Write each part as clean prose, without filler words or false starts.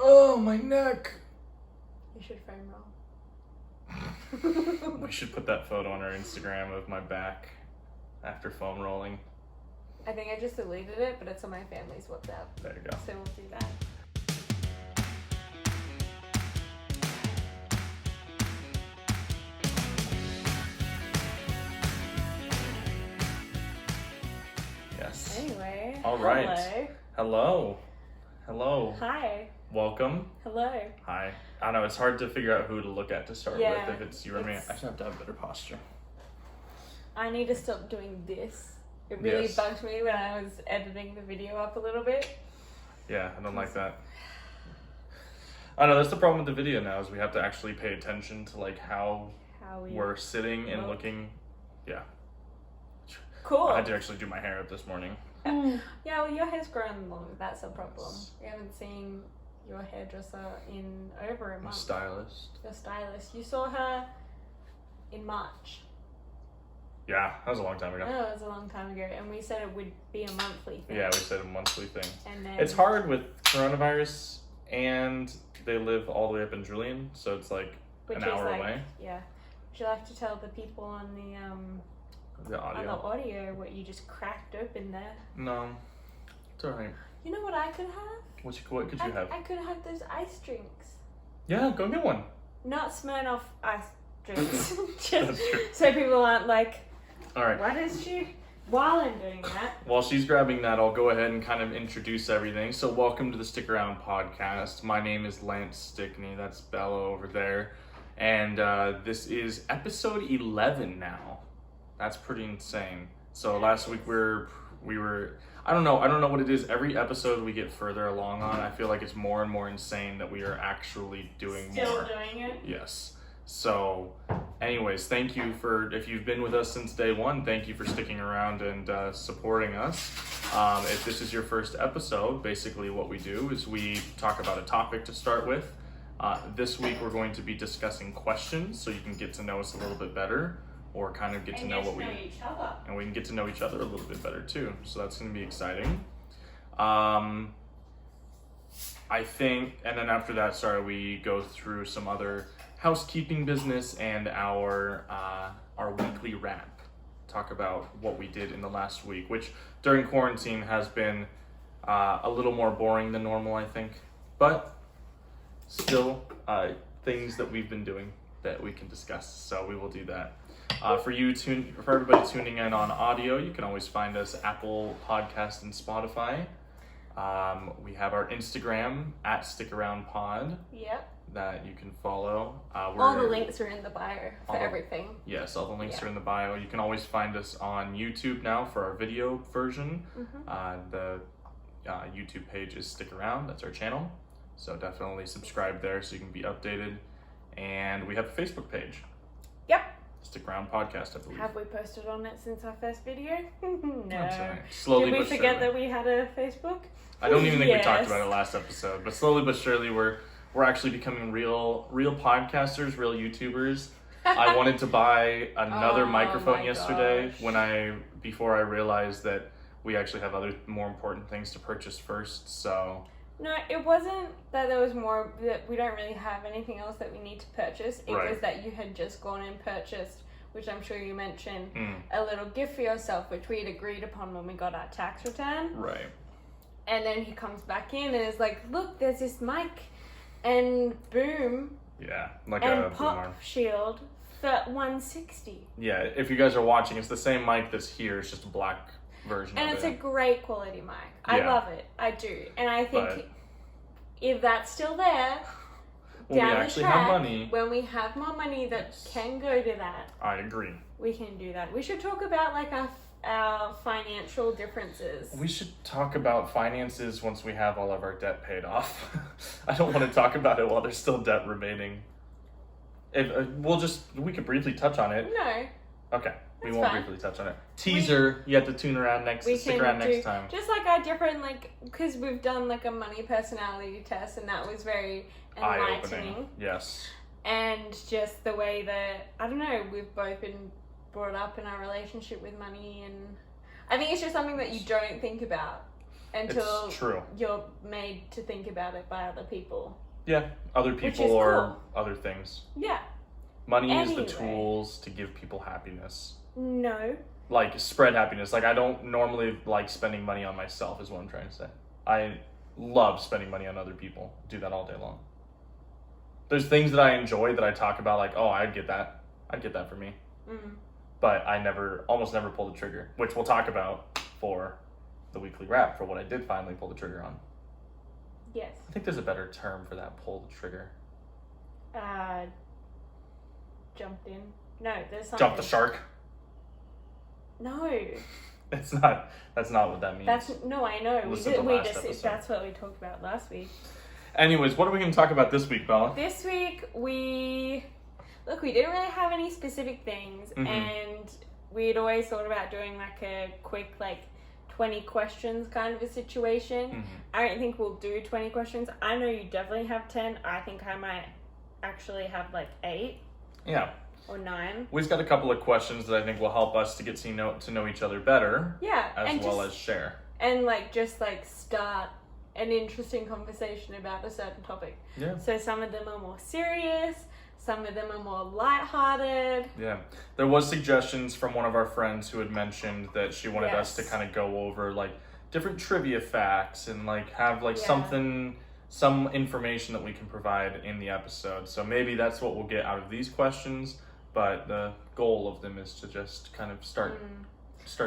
Oh, my neck. You should foam roll. We should put that photo on our Instagram of my back after foam rolling. I think I just deleted it, but it's on my family's WhatsApp. There you go. So we'll do that. Yes. Anyway. All right. Hello. Hello. Hi. Welcome. Hello. Hi. I know it's hard to figure out who to look at to start Yeah, with. If it's you or me, it's- I should have to have better posture. I need to stop doing this. It really Yes. bugged me when I was editing the video up a little bit. Yeah, I don't like that. I know that's the problem with the video now is we have to actually pay attention to like how How we we're sitting and look. looking. Yeah. Cool. I had to actually do my hair up this morning. Yeah, well, your hair's grown long. That's a problem. We haven't seen your hairdresser in over a My month. stylist. Your stylist. You saw her in March. Yeah, that was a long time ago. Oh, it was a long time ago, and we said it would be a monthly thing. Yeah, we said a monthly thing. And then It's hard with coronavirus, and they live all the way up in Julian, so it's like which an is hour like, away. Yeah. Would you like to tell the people on the The on the audio. audio what you just cracked open there? No, it's alright. You know what I could have? What could you have? I could have those ice drinks. Yeah, go get one. Not Smirnoff ice drinks. That's Just true. so people aren't like, All right. what is she? While I'm doing that. While she's grabbing that, I'll go ahead and kind of introduce everything. So, welcome to the Stick Around podcast. My name is Lance Stickney. That's Bella over there, and this is episode 11 now. That's pretty insane. So last week we were. I don't know what it is. Every episode we get further along on, I feel like it's more and more insane that we are actually doing Still more. doing it. Yes. So, anyways, thank you if you've been with us since day one, thank you for sticking around and supporting us. If this is your first episode, basically what we do is we talk about a topic to start with. This week we're going to be discussing questions so you can get to know us a little bit better or kind of get to know what we each other. and we can get to know each other a little bit better too. So that's going to be exciting. I think, and then after that, we go through some other housekeeping business and our weekly wrap. Talk about what we did in the last week, which during quarantine has been a little more boring than normal, I think, but still things that we've been doing that we can discuss. So we will do that. For everybody tuning in on audio, you can always find us Apple Podcast and Spotify. We have our Instagram at StickAroundPod Yep. that you can follow. All the links are in the bio for All the- everything. Yes, all the links Yeah. are in the bio. You can always find us on YouTube now for our video version. The YouTube page is Stick Around. That's our channel. So definitely subscribe there so you can be updated. And we have a Facebook page. Yep. Stick Around Podcast, I believe. Have we posted on it since our first video? No. That's all right. Slowly Did we but forget surely. that we had a Facebook? I don't even think we talked Yes. about it last episode, but slowly but surely we're actually becoming real podcasters, real YouTubers. I wanted to buy another Oh microphone my yesterday gosh. before I realized that we actually have other more important things to purchase first. So No, it wasn't that there was more, that we don't really have anything else that we need to purchase. It Right. was that you had just gone and purchased, which I'm sure you mentioned, Mm. a little gift for yourself, which we had agreed upon when we got our tax return. right, And then he comes back in and is like, look, there's this mic and boom yeah, like and a pop boomer. shield for $160. Yeah, if you guys are watching, it's the same mic that's here. It's just a black version And of it's it. a great quality mic. I Yeah. love it. I do. And I think But- if that's still there, when we down the actually track, have money, when we have more money that Yes. can go to that, I agree. we can do that. We should talk about like our financial differences. We should talk about finances once we have all of our debt paid off. I don't want to talk about it while there's still debt remaining. If we could briefly touch on it. No, Okay, we That's won't fine. briefly touch on it. Teaser. You have to stick around next time. just like our different, like, because we've done like a money personality test, and that was very Eye-opening. enlightening. Yes. And just the way that, I don't know, we've both been brought up in our relationship with money, and I think it's just something that you don't think about. until It's true. you're made to think about it by other people. Yeah, other Which people is or cool. other things. Yeah. Money is Anyway. the tools to give people happiness. No. Like, spread happiness. Like, I don't normally like spending money on myself, is what I'm trying to say. I love spending money on other people. Do that all day long. There's things that I enjoy that I talk about, like, oh, I'd get that. I'd get that for me. Mm. But I almost never pull the trigger, which we'll talk about for the weekly wrap, for what I did finally pull the trigger on. Yes. I think there's a better term for that, pull the trigger. Jumped in. No, there's something. Jump the shark. No. That's not what that means. No, I know. Listen to last episode. That's what we talked about last week. Anyways, what are we going to talk about this week, Bella? This week we didn't really have any specific things, Mhm. and we'd always thought about doing like a quick 20 questions kind of a situation. Mhm. I don't think we'll do 20 questions. I know you definitely have 10. I think I might actually have 8 Yeah. or 9. We've got a couple of questions that I think will help us to get to know each other better, Yeah, as well as share. and just start an interesting conversation about a certain topic. Yeah. So some of them are more serious, some of them are more lighthearted. Yeah. There was suggestions from one of our friends who had mentioned that she wanted us to Yes. kind of go over different trivia facts and have Yeah. some information that we can provide in the episode. So maybe that's what we'll get out of these questions, but the goal of them is to just kind of start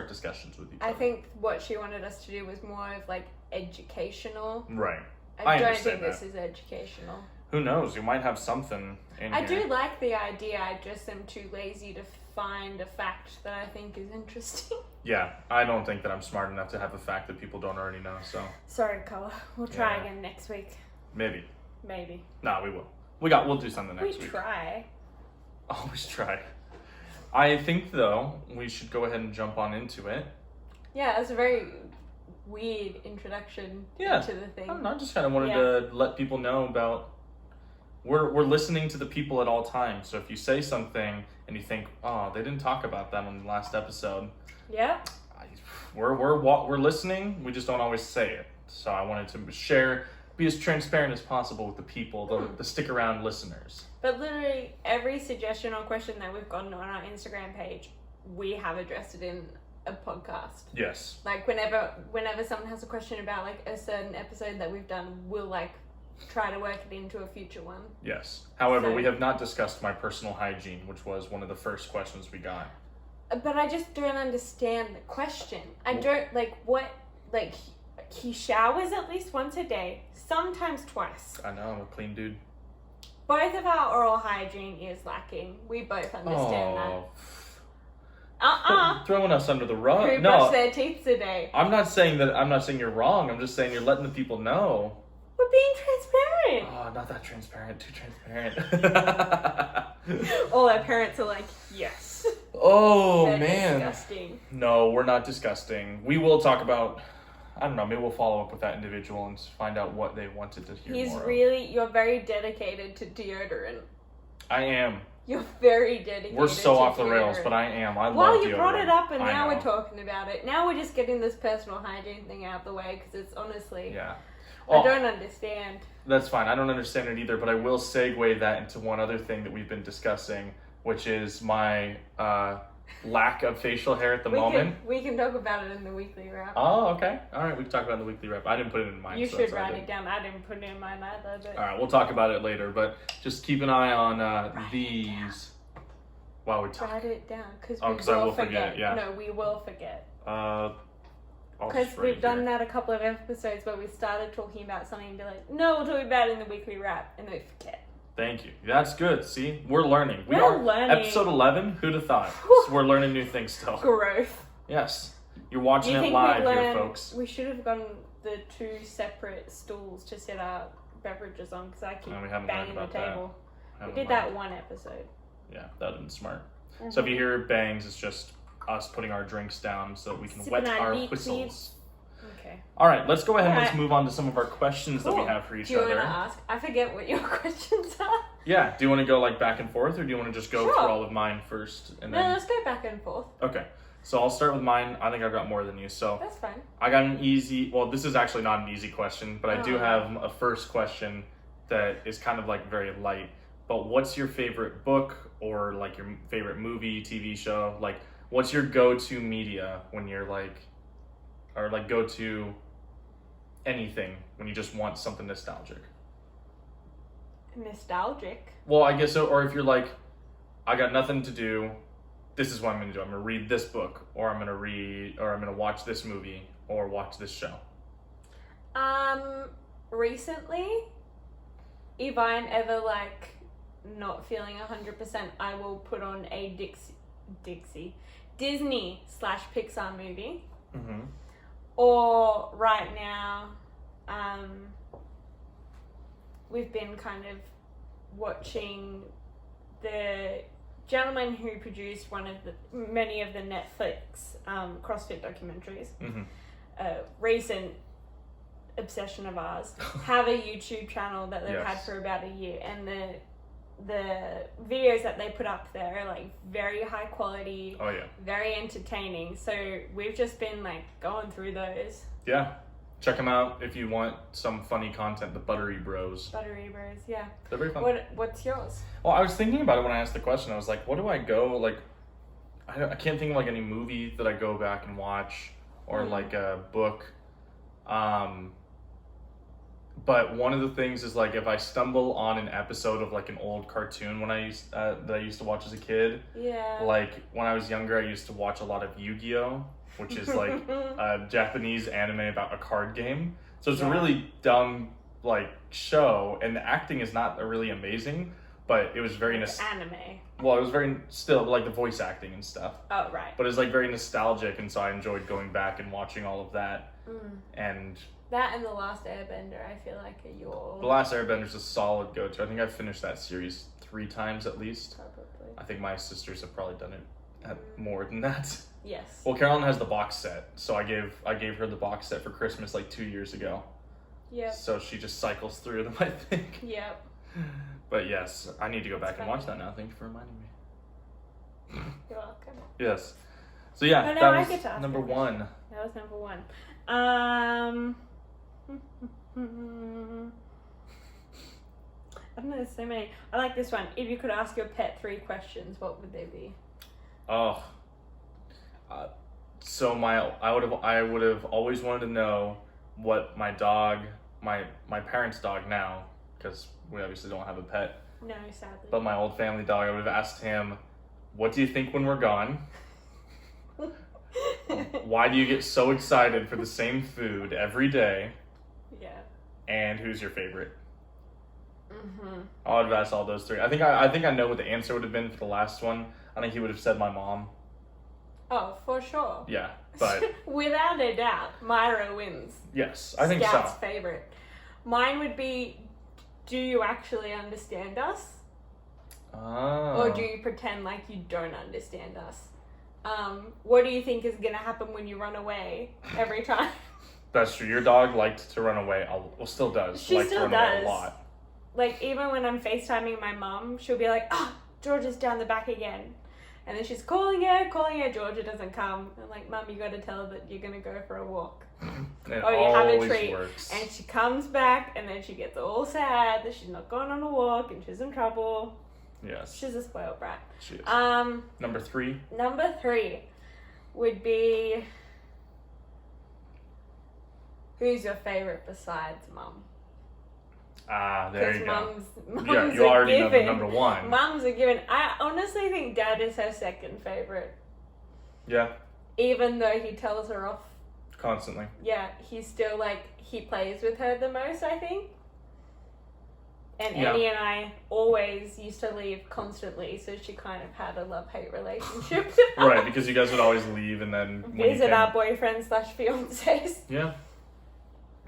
discussions with each other. I think what she wanted us to do was more of educational. Right. I don't understand think this that. is educational. Who knows? You might have something in I here. do like the idea, I just am too lazy to find a fact that I think is interesting. Yeah, I don't think that I'm smart enough to have a fact that people don't already know, so Sorry, Color. We'll try Yeah. again next week. maybe. Maybe. No, we will. We'll do something next We week. try. Always try. I think, though, we should go ahead and jump on into it. Yeah, it's a very weird introduction Yeah. to the thing. I don't know, I just kind of wanted to let people know about... We're listening to the people at all times, so if you say something and you think, oh, they didn't talk about that on the last episode, Yeah. we're listening, we just don't always say it. So I wanted to be as transparent as possible with the people, the stick-around listeners. But literally every suggestion or question that we've gotten on our Instagram page, we have addressed it in a podcast. Yes. Whenever someone has a question about a certain episode that we've done, we'll try to work it into a future one. Yes. However, So- we have not discussed my personal hygiene, which was one of the first questions we got. But I just don't understand the question. I don't he showers at least once a day, sometimes twice. I know, I'm a clean dude. Both of our oral hygiene is lacking. We both understand that. Throwing us under the rug. Who No, brush their teeth today? I'm not saying you're wrong. I'm just saying you're letting the people know. We're being transparent. Oh, not that transparent. Too transparent. All our parents are yes. Oh, They're man. disgusting. No, we're not disgusting. We will talk about... I don't know, maybe we'll follow up with that individual and find out what they wanted to hear more of. You're very dedicated to deodorant. I am. You're very dedicated. We're so to off the rails, deodorant. but I am. I love Well, deodorant. you brought it up, and I now know. we're talking about it. Now we're just getting this personal hygiene thing out of the way because it's honestly, Yeah. I Oh, don't understand. that's fine. I don't understand it either, but I will segue that into one other thing that we've been discussing, which is my lack of facial hair at the moment. We can talk about it in the weekly wrap. Oh, okay. All right, we can talk about it in the weekly wrap. I didn't put it in mine. You so should that's what I write did. it down. I didn't put it in mine either, but All right, we'll talk about it later, but just keep an eye on these while we talk. write it down because Oh, we 'cause I will will forget it, yeah. No, we will forget. I'll Because just write we've it done here. that a couple of episodes where we started talking about something and be like, no, we'll talk about it in the weekly wrap, and then we forget. Thank you. That's good. See, we're learning. We We're are learning. episode 11. Who'd have thought? So we're learning new things still. Growth. Yes, you're watching You it think live we here, learned? folks. We should have gotten the 2 separate stools to set our beverages on because I keep No, we haven't banging the learned about that. table. We Haven't did learned. that one episode. Yeah, that would have been smart. So if you hear bangs, it's just us putting our drinks down so that we can Sipping wet our our liquids. whistles. Okay. All right, let's go ahead and let's Alright. move on to some of our questions that we Cool. have for each Do you other. want to ask? I forget what your questions are. Yeah, do you want to go back and forth, or do you want to just go Sure. through all of mine first and No, then? let's go back and forth. Okay. So I'll start with mine. I think I've got more than you. So That's fine. I got an easy. Well, this is actually not an easy question, but I do Oh. have a first question that is kind of like very light. But what's your favorite book or like your favorite movie, TV show? Like, what's your go-to media when you're like, or like go-to anything when you just want something nostalgic? Nostalgic. Well, I guess so. Or if you're like, I got nothing to do, this is what I'm going to do. I'm going to read this book, or I'm going to watch this movie, or watch this show. Recently, if I'm ever like not feeling 100%, I will put on a Disney/Pixar movie. Mm-hmm. Or right now, we've been kind of watching the gentleman who produced many of the Netflix CrossFit documentaries. Mm-hmm. Recent obsession of ours, have a YouTube channel that they've had Yes. for about a year, and the videos that they put up there are like very high quality, Oh, yeah. very entertaining. So we've just been like going through those. Yeah. Check them out if you want some funny content. The Buttery Bros. Buttery Bros, yeah. They're very fun. What's yours? Well, I was thinking about it when I asked the question. I was like, what do I go, like, I can't think of, like, any movie that I go back and watch, or, like, a book. But one of the things is, like, if I stumble on an episode of, like, an old cartoon that I used to watch as a kid, Yeah. like, when I was younger, I used to watch a lot of Yu-Gi-Oh!, which is, like, a Japanese anime about a card game. So it's a Yeah. really dumb, like, show, and the acting is not really amazing, but it was very, anime. well, it was very, still, like, the voice acting and stuff. Oh, right. But it's, like, very nostalgic, and so I enjoyed going back and watching all of that. Mm. And That and The Last Airbender, I feel like are your... The Last Airbender is a solid go-to. I think I've finished that series 3 times at least. Probably. I think my sisters have probably done it at more than that. Yes. Well, Carolyn has the box set, so I gave her the box set for Christmas like 2 years ago. Yep. So she just cycles through them, I think. Yep. But yes, I need to go back It's and fun. watch that now. Thank you for reminding me. You're welcome. Yes. So yeah, Oh, no, that I was get to ask number a question. 1. That was number 1. I don't know, there's so many. I like this one. If you could ask your pet 3 questions, what would they be? Oh. So I would have always wanted to know what my dog, my parents' dog now, because we obviously don't have a pet, No, sadly. but my old family dog, I would have asked him, what do you think when we're gone? Why do you get so excited for the same food every day? Yeah. And who's your favorite? Mm-hmm. I would have asked all those 3. I think I know what the answer would have been for the last one. I think he would have said my mom. Oh, for sure. Yeah, but Without a doubt, Myra wins. yes, I think Scout's so. favorite. Mine would be, do you actually understand us? Oh. Or do you pretend like you don't understand us? What do you think is going to happen when you run away every time? That's true. Your dog liked to run away. Well, still does. She likes still to run away does. a lot. Like, even when I'm FaceTiming my mum, she'll be like, George is down the back again. And then she's calling her. Georgia doesn't come. I'm like, Mum, you got to tell her that you're going to go for a walk. It Or you have a always treat. works. And she comes back, and then she gets all sad that she's not going on a walk, and she's in trouble. Yes, She's a spoiled brat. she is. Number 3. 3 would be, who's your favorite besides Mum? There you go. Mum's Yeah, you a already know the given. number 1. Mum's a given. I honestly think Dad is her second favorite, Yeah, even though he tells her off. constantly. Yeah, he's still like, he plays with her the most, I think. And Yeah. Annie and I always used to leave constantly, so she kind of had a love-hate relationship. Right, because you guys would always leave and then when you Visit came- our boyfriends/fiancés. Yeah,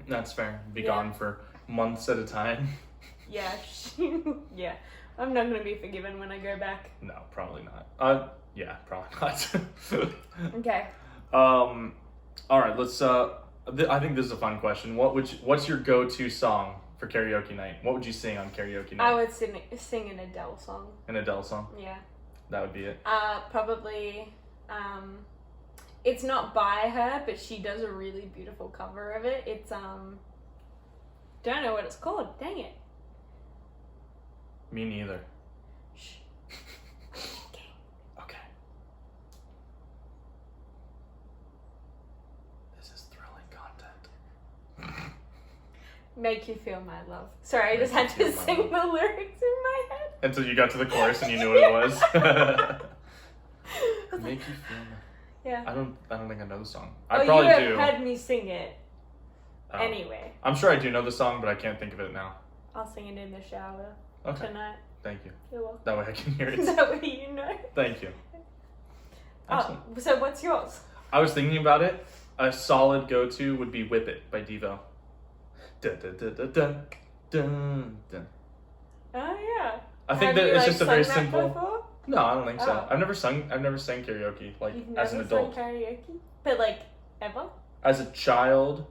that's fair. Be Yeah. gone for months at a time. Yeah, yeah. I'm not gonna be forgiven when I go back. No, probably not. Yeah, probably not. Okay. All right, let's. I think this is a fun question. What's your go-to song for karaoke night? What would you sing on karaoke night? I would sing an Adele song. An Adele song. Yeah. That would be it. Probably It's not by her, but she does a really beautiful cover of it. It's don't know what it's called. Dang it. Me neither. Shh. Okay. This is thrilling content. Make You Feel My Love. Sorry, I Make just had You to Feel My sing the lyrics in my head. Until you got to the chorus and you knew what it was. Make you feel my... Yeah. I don't think I know the song. Oh, I probably you have do. heard me sing it. Oh. Anyway, I'm sure I do know the song, but I can't think of it now. I'll sing it in the shower Okay. tonight. Thank you. You're welcome. That way I can hear it. That way you know. Thank you. Excellent. Oh, so what's yours? I was thinking about it. A solid go-to would be "Whip It" by Devo. Dun, dun, dun, dun, dun, dun, dun. Oh yeah. I think Have that you, it's like, just a very sung that simple. before? No, I don't think so. Oh. I've never sang karaoke like You've as never an adult. sung karaoke, but like ever? As a child,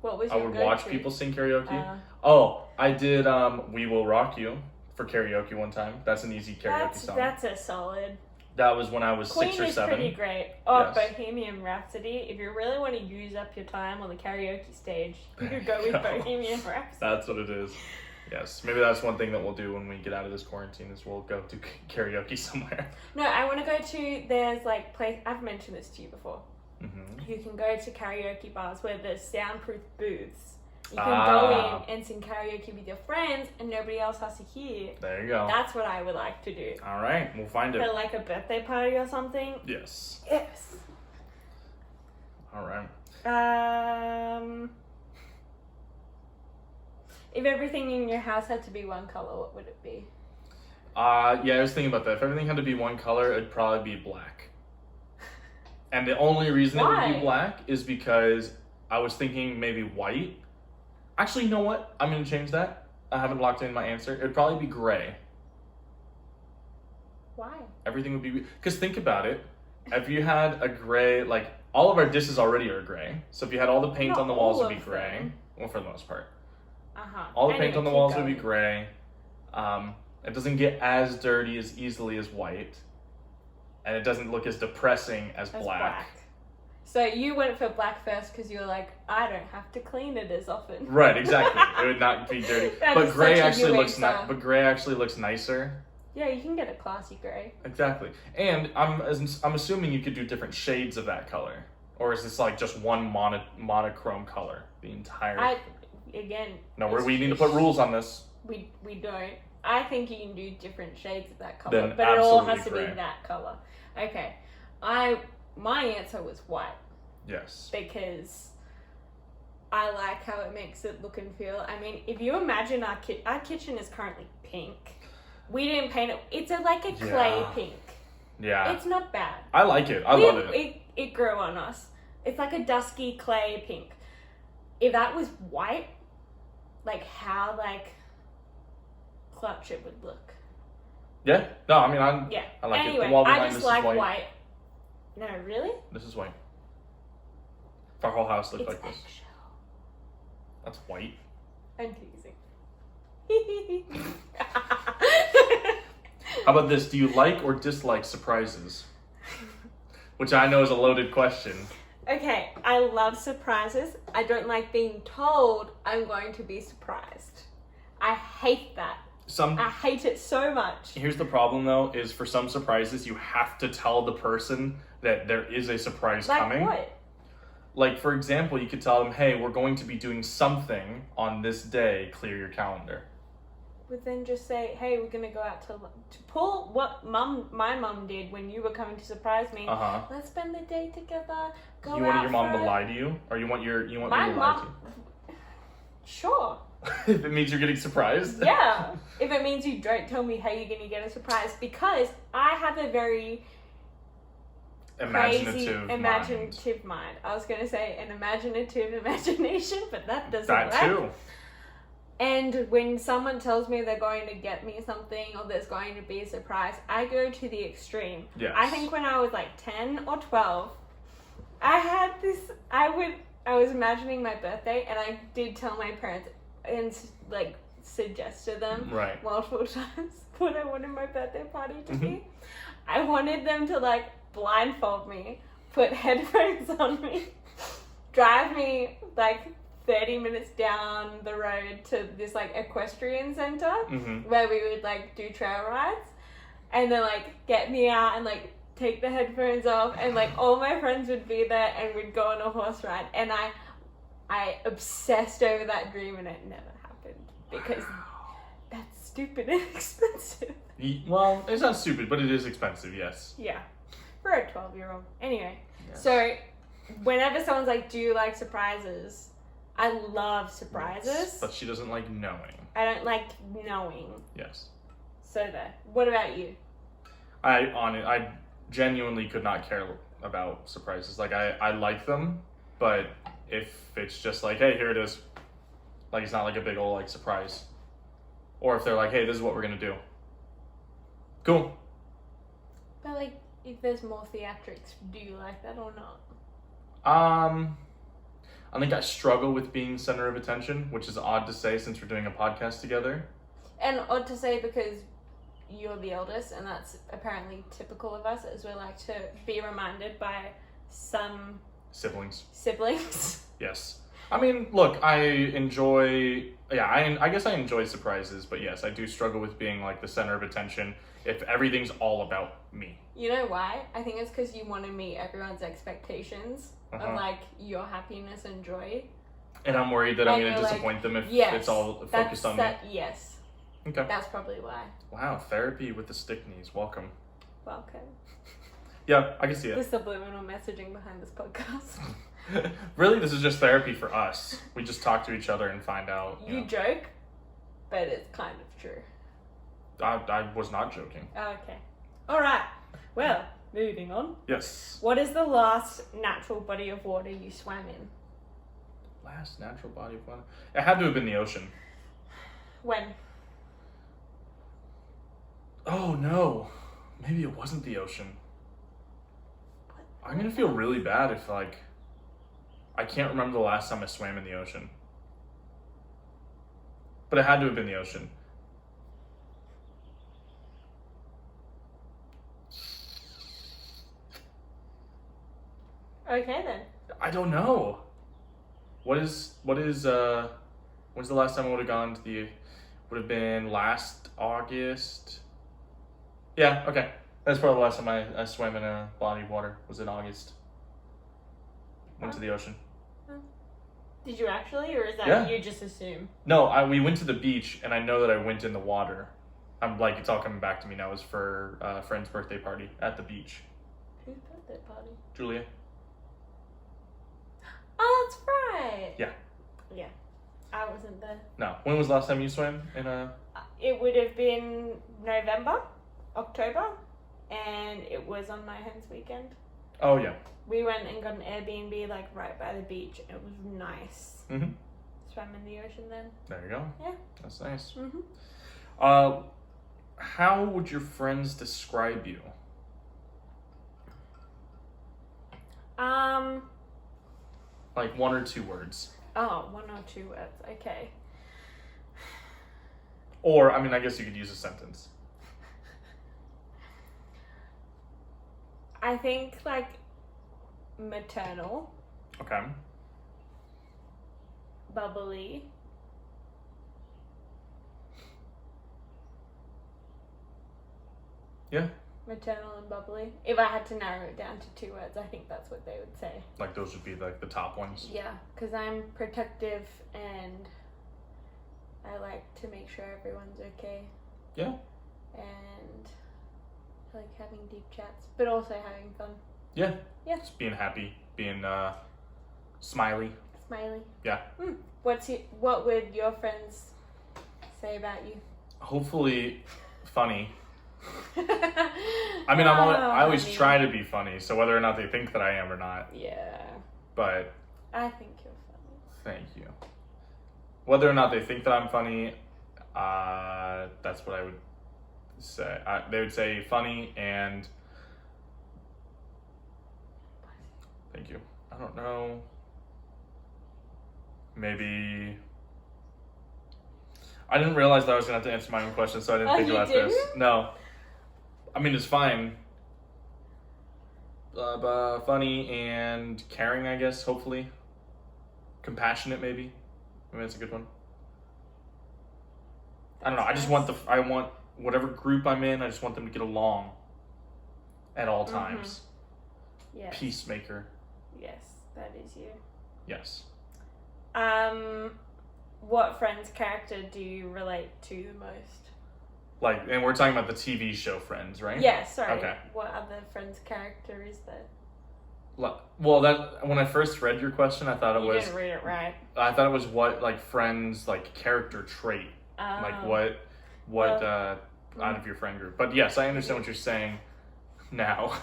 What was I your would go-to? watch people sing karaoke. Uh, Oh, I did "We Will Rock You" for karaoke one time. That's an easy karaoke song. that's a solid. That was when I was Queen 6 or is 7. pretty great. Oh, Yes. Bohemian Rhapsody. If you really want to use up your time on the karaoke stage, you could go There you with go. Bohemian Rhapsody. That's what it is. Yes, maybe that's one thing that we'll do when we get out of this quarantine is we'll go to karaoke somewhere. No, I want to go to, there's like place, I've mentioned this to you before. Mm-hmm. You can go to karaoke bars where there's soundproof booths. You can Ah. go in and sing karaoke with your friends and nobody else has to hear. There you go. That's what I would like to do. All right, we'll find it. For like a birthday party or something. Yes. Yes. All right. If everything in your house had to be one color, what would it be? Yeah, I was thinking about that. If everything had to be one color, it'd probably be black. And the only reason it would Why? be black is because I was thinking maybe white. Actually, you know what? I'm going to change that. I haven't locked in my answer. It'd probably be gray. Why? Everything would be... Because think about it. If you had a gray... Like, all of our dishes already are gray. So if you had all the paint Not on the walls, all would be of gray. them. Well, for the most part. Uh-huh. All the paint Anyway, on the keep walls would be going. gray. It doesn't get as dirty as easily as white. And it doesn't look as depressing as That's black. So you went for black first because you're like, I don't have to clean it as often. Right, exactly. It would not be dirty. That But is gray such a actually you looks answer. But gray actually looks nicer. Yeah, you can get a classy gray. Exactly. And I'm assuming you could do different shades of that color. Or is this like just one monochrome color? The entire... No, we need to put rules on this. We don't. I think you can do different shades of that color, Then but it all absolutely has to gray. be that color. Okay. My answer was white Yes. because I like how it makes it look and feel. I mean, if you imagine our kitchen is currently pink. We didn't paint it. It's like a clay Yeah. pink. Yeah. It's not bad. I like it. I love it. It grew on us. It's like a dusky clay pink. If that was white, like how clutch it would look. Yeah. No, I mean, Yeah. I like it. The Anyway, wall I behind just this is like white. white. No, really? This is white. If our whole house looked It's like this. eggshell. That's white. I'm teasing. How about this? Do you like or dislike surprises? Which I know is a loaded question. Okay, I love surprises. I don't like being told I'm going to be surprised. I hate that. I hate it so much. Here's the problem though, is for some surprises you have to tell the person that there is a surprise Like coming. what? Like for example, you could tell them, hey, we're going to be doing something on this day, clear your calendar. But then just say, hey, we're gonna go out to pull what my mum did when you were coming to surprise me. Uh-huh. Let's spend the day together. Go You out want your mom for to a-" lie to you? Or you want me to lie My to mom. Sure. you? If it means you're getting surprised? Yeah. If it means you don't tell me how you're gonna get a surprise, because I have a very crazy imaginative mind. I was gonna say an imaginative imagination, but that doesn't That work. too. And when someone tells me they're going to get me something or there's going to be a surprise, I go to the extreme. Yes. I think when I was like 10 or 12, I had this, I was imagining my birthday and I did tell my parents and like suggest to them Right. multiple times what I wanted my birthday party to Mhm. be. I wanted them to like blindfold me, put headphones on me, drive me like 30 minutes down the road to this like equestrian center Mm-hmm. where we would like do trail rides, and then like get me out and like take the headphones off, and like all my friends would be there and we'd go on a horse ride, and I obsessed over that dream, and it never happened because that's stupid and expensive. Well, it's not stupid, but it is expensive, yes. Yeah, for a 12-year-old. Anyway, Yes. so whenever someone's like, do you like surprises? I love surprises. But she doesn't like knowing. I don't like knowing. Yes. So there. What about you? I genuinely could not care about surprises. Like, I like them, but if it's just like, hey, here it is. Like, it's not like a big old, like, surprise. Or if they're like, hey, this is what we're gonna do. Cool. But like, if there's more theatrics, do you like that or not? I think I struggle with being center of attention, which is odd to say since we're doing a podcast together. And odd to say because you're the eldest, and that's apparently typical of us, as we like to be reminded by some Siblings. siblings. Yes. I mean, look, I guess I enjoy surprises, but yes, I do struggle with being like the center of attention if everything's all about me. You know why? I think it's because you want to meet everyone's expectations Uh-huh. of like your happiness and joy. And I'm worried that I'm And going to you're like, disappoint them if Yes, it's all focused on me. Yes, Okay. that's probably why. Wow, therapy with the stick knees. Welcome. Welcome. Yeah, I can see The it. subliminal messaging behind this podcast. Really, this is just therapy for us. We just talk to each other and find out. You know. joke, but it's kind of true. I was not joking. Okay. All right. Well, moving on. Yes. What is the last natural body of water you swam in? Last natural body of water. It had to have been the ocean. When? Oh no. Maybe it wasn't the ocean. I'm gonna feel really bad if like I can't remember the last time I swam in the ocean. But it had to have been the ocean. Okay then. I don't know. When's the last time I would have gone to the would have been last August? Yeah, okay. That's probably the last time I swam in a body of water was in August. Went to the ocean. Did you actually, or is that Yeah. you just assume? No, we went to the beach and I know that I went in the water. I'm like, it's all coming back to me now. It was for a friend's birthday party at the beach. Whose birthday party? Julia. Oh, that's right. Yeah. Yeah. I wasn't there. No. When was the last time you swam in a It would have been November, October, and it was on my hens weekend. Oh yeah. We went and got an Airbnb like right by the beach. It was nice. Mm-hmm. Swam in the ocean then. There you go. Yeah. That's nice. Mm-hmm. How would your friends describe you? Like 1 or 2 words. Oh, 1 or 2 words. Okay. Or, I mean, I guess you could use a sentence. I think like maternal, Okay. bubbly, Yeah. maternal and bubbly. If I had to narrow it down to 2 words, I think that's what they would say. Like those would be like the top ones. Yeah, because I'm protective and I like to make sure everyone's okay. Yeah. And I like having deep chats, but also having fun. Yeah. Yeah. Just being happy, being smiley. Smiley. Yeah. What would your friends say about you? Hopefully funny. I mean, I always try to be funny, so whether or not they think that I am or not, Yeah, but I think you're funny. thank you. Whether or not they think that I'm funny, that's what I would say. They would say funny and thank you. I don't know. Maybe I didn't realize that I was gonna have to answer my own question, so I didn't Oh, think you about this. didn't? No, I mean it's fine. funny and caring, I guess, hopefully. Compassionate, maybe. Maybe that's a good one. I don't know. I want whatever group I'm in, I just want them to get along at all times. Yes. Peacemaker. Yes, that is you. Yes. What Friends character do you relate to the most? Like, and we're talking about the TV show Friends, right? Yeah, sorry. Okay. What other Friends character is there? Well, that when I first read your question, I thought it You was. didn't read it right. I thought it was what like Friends like character trait, like what out of your friend group. But yes, I understand what you're saying now.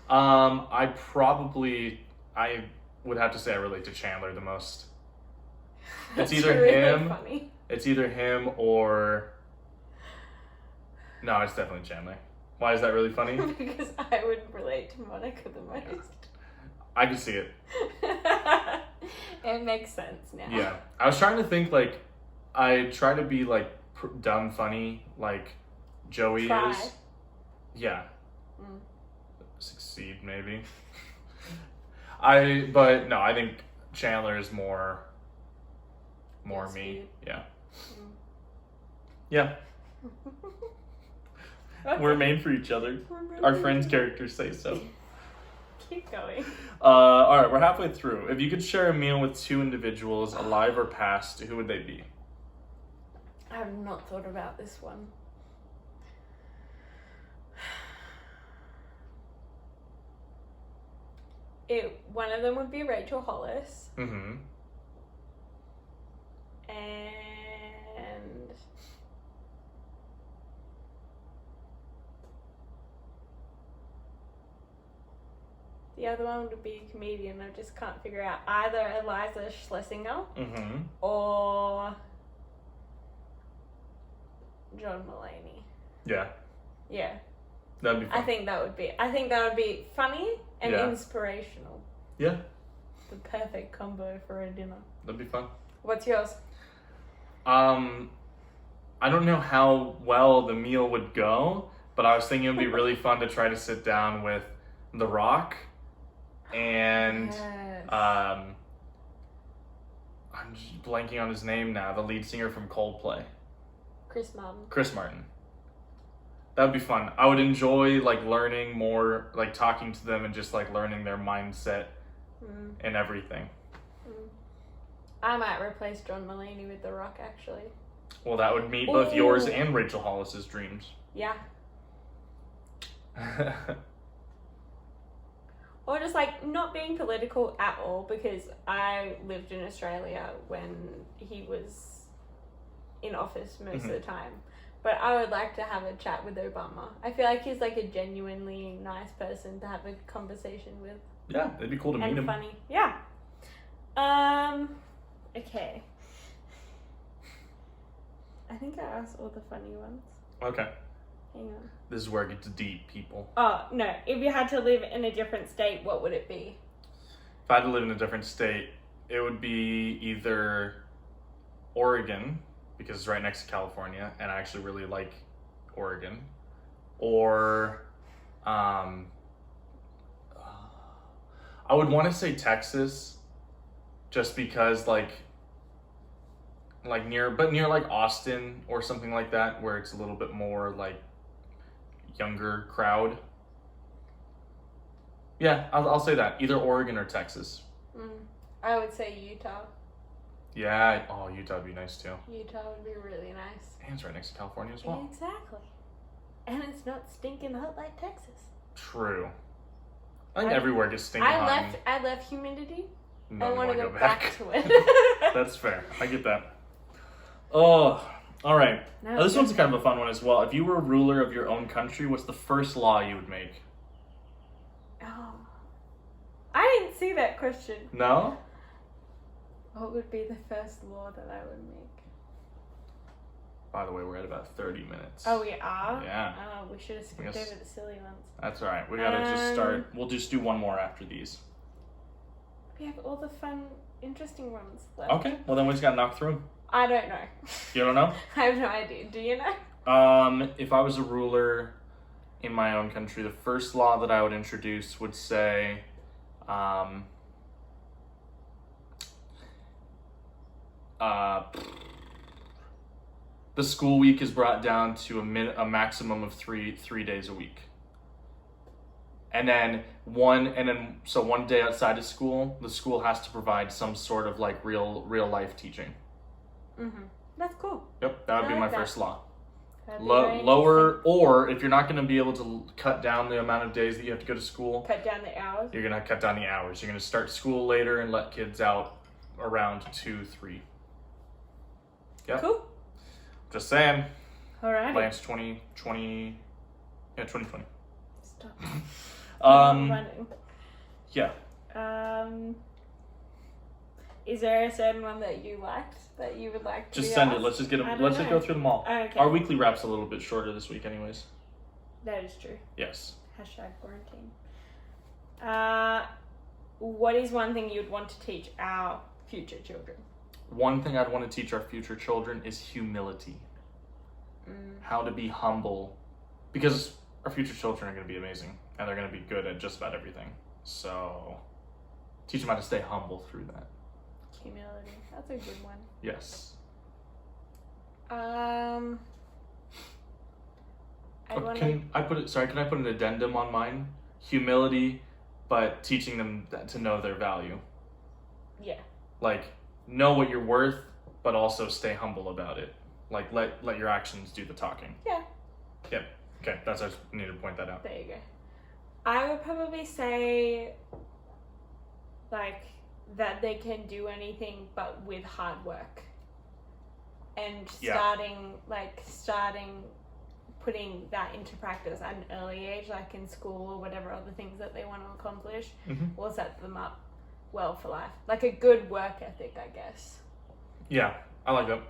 I would have to say I relate to Chandler the most. It's either really him. Funny. It's either him or. No, it's definitely Chandler. Why is that really funny? Because I would relate to Monica the most. I can see it. It makes sense now. Yeah. I was trying to think, like, I try to be, like, dumb funny, like Joey Try. is. Yeah. Mm. Succeed, maybe. But no, I think Chandler is more Yes, me. you. Yeah. Mm. Yeah. Okay. We're made for each other. Our friends' characters say so. Keep going. All right, we're halfway through. If you could share a meal with two individuals, alive or past, who would they be? I have not thought about this one. One of them would be Rachel Hollis, Mm-hmm. and the other one would be a comedian. I just can't figure out either Eliza Schlesinger Mm-hmm. or John Mulaney. Yeah, Yeah, that'd be fun. I think that would be funny and Yeah. inspirational. Yeah, The perfect combo for a dinner. that'd be fun. What's yours? I don't know how well the meal would go, but I was thinking it would be really fun to try to sit down with The Rock and Yes. I'm just blanking on his name now, the lead singer from Coldplay, Chris Martin. Chris Martin. That would be fun. I would enjoy like learning more, like talking to them and just like learning their mindset Mm. and everything. I might replace John Mulaney with The Rock, actually. Well, that would meet both yours Ooh. and Rachel Hollis's dreams. Yeah. Or just like not being political at all, because I lived in Australia when he was in office most of the time. But I would like to have a chat with Obama. I feel like he's like a genuinely nice person to have a conversation with. Yeah, it'd be cool to meet And him. funny. Yeah. Okay. I think I asked all the funny ones. Okay. Hang on. This is where it gets deep, people. Oh, no. If you had to live in a different state, what would it be? If I had to live in a different state, it would be either Oregon, because it's right next to California, and I actually really like Oregon, or I would want to say Texas, just because like near like Austin or something like that, where it's a little bit more like younger crowd. Yeah, I'll say that. Either Oregon or Texas. I would say Utah. Yeah, oh, Utah would be nice too. Utah would be really nice. And it's right next to California as well. Exactly. And it's not stinking hot like Texas. True. I think everywhere gets stinking hot. I left humidity. No, I you want to wanna go back to it. That's fair. I get that. Oh, all right. No, Now, this good. one's kind of a fun one as well. If you were a ruler of your own country, what's the first law you would make? Oh. I didn't see that question. No? What would be the first law that I would make? By the way, we're at about 30 minutes. Oh, we are? Yeah. Oh, we should have skipped Yes. over the silly ones. That's all right. We gotta just start. We'll just do one more after these. We have all the fun, interesting ones left. Okay. Well, then we just gotta knock through 'em. I don't know. You don't know? I have no idea. Do you know? If I was a ruler, in my own country, the first law that I would introduce would say, the school week is brought down to a maximum of three days a week. And then one day outside of school, the school has to provide some sort of like real life teaching. Mm-hmm. That's cool. Yep, that would be I my like that. first law. That'd be very Lower, or if you're not going to be able to cut down the amount of days that you have to go to school, cut down the hours. you're going to cut down the hours. You're going to start school later and let kids out around 2, 3. Yep. Cool. Just saying. All right. Lance 2020. Yeah, 2020. Stop. Yeah. Is there a certain one that you liked that you would like to Just be send it. asked? Let's just get I them. don't Let's just know. go through them all. Okay. Our weekly wrap's a little bit shorter this week, anyways. That is true. Yes. Hashtag quarantine. What is one thing you'd want to teach our future children? One thing I'd want to teach our future children is humility. How to be humble, because our future children are going to be amazing and they're going to be good at just about everything. So teach them how to stay humble through that. Humility. That's a good one. Yes. I want to. Can I put an addendum on mine? Humility, but teaching them to know their value. Yeah. Like, know what you're worth, but also stay humble about it. Like, let your actions do the talking. Yeah. Yep. Okay, I just need to point that out. There you go. I would probably say, like, that they can do anything but with hard work. And starting putting that into practice at an early age, like in school or whatever other things that they want to accomplish, will set them up well for life. Like a good work ethic, I guess. Yeah, I like that.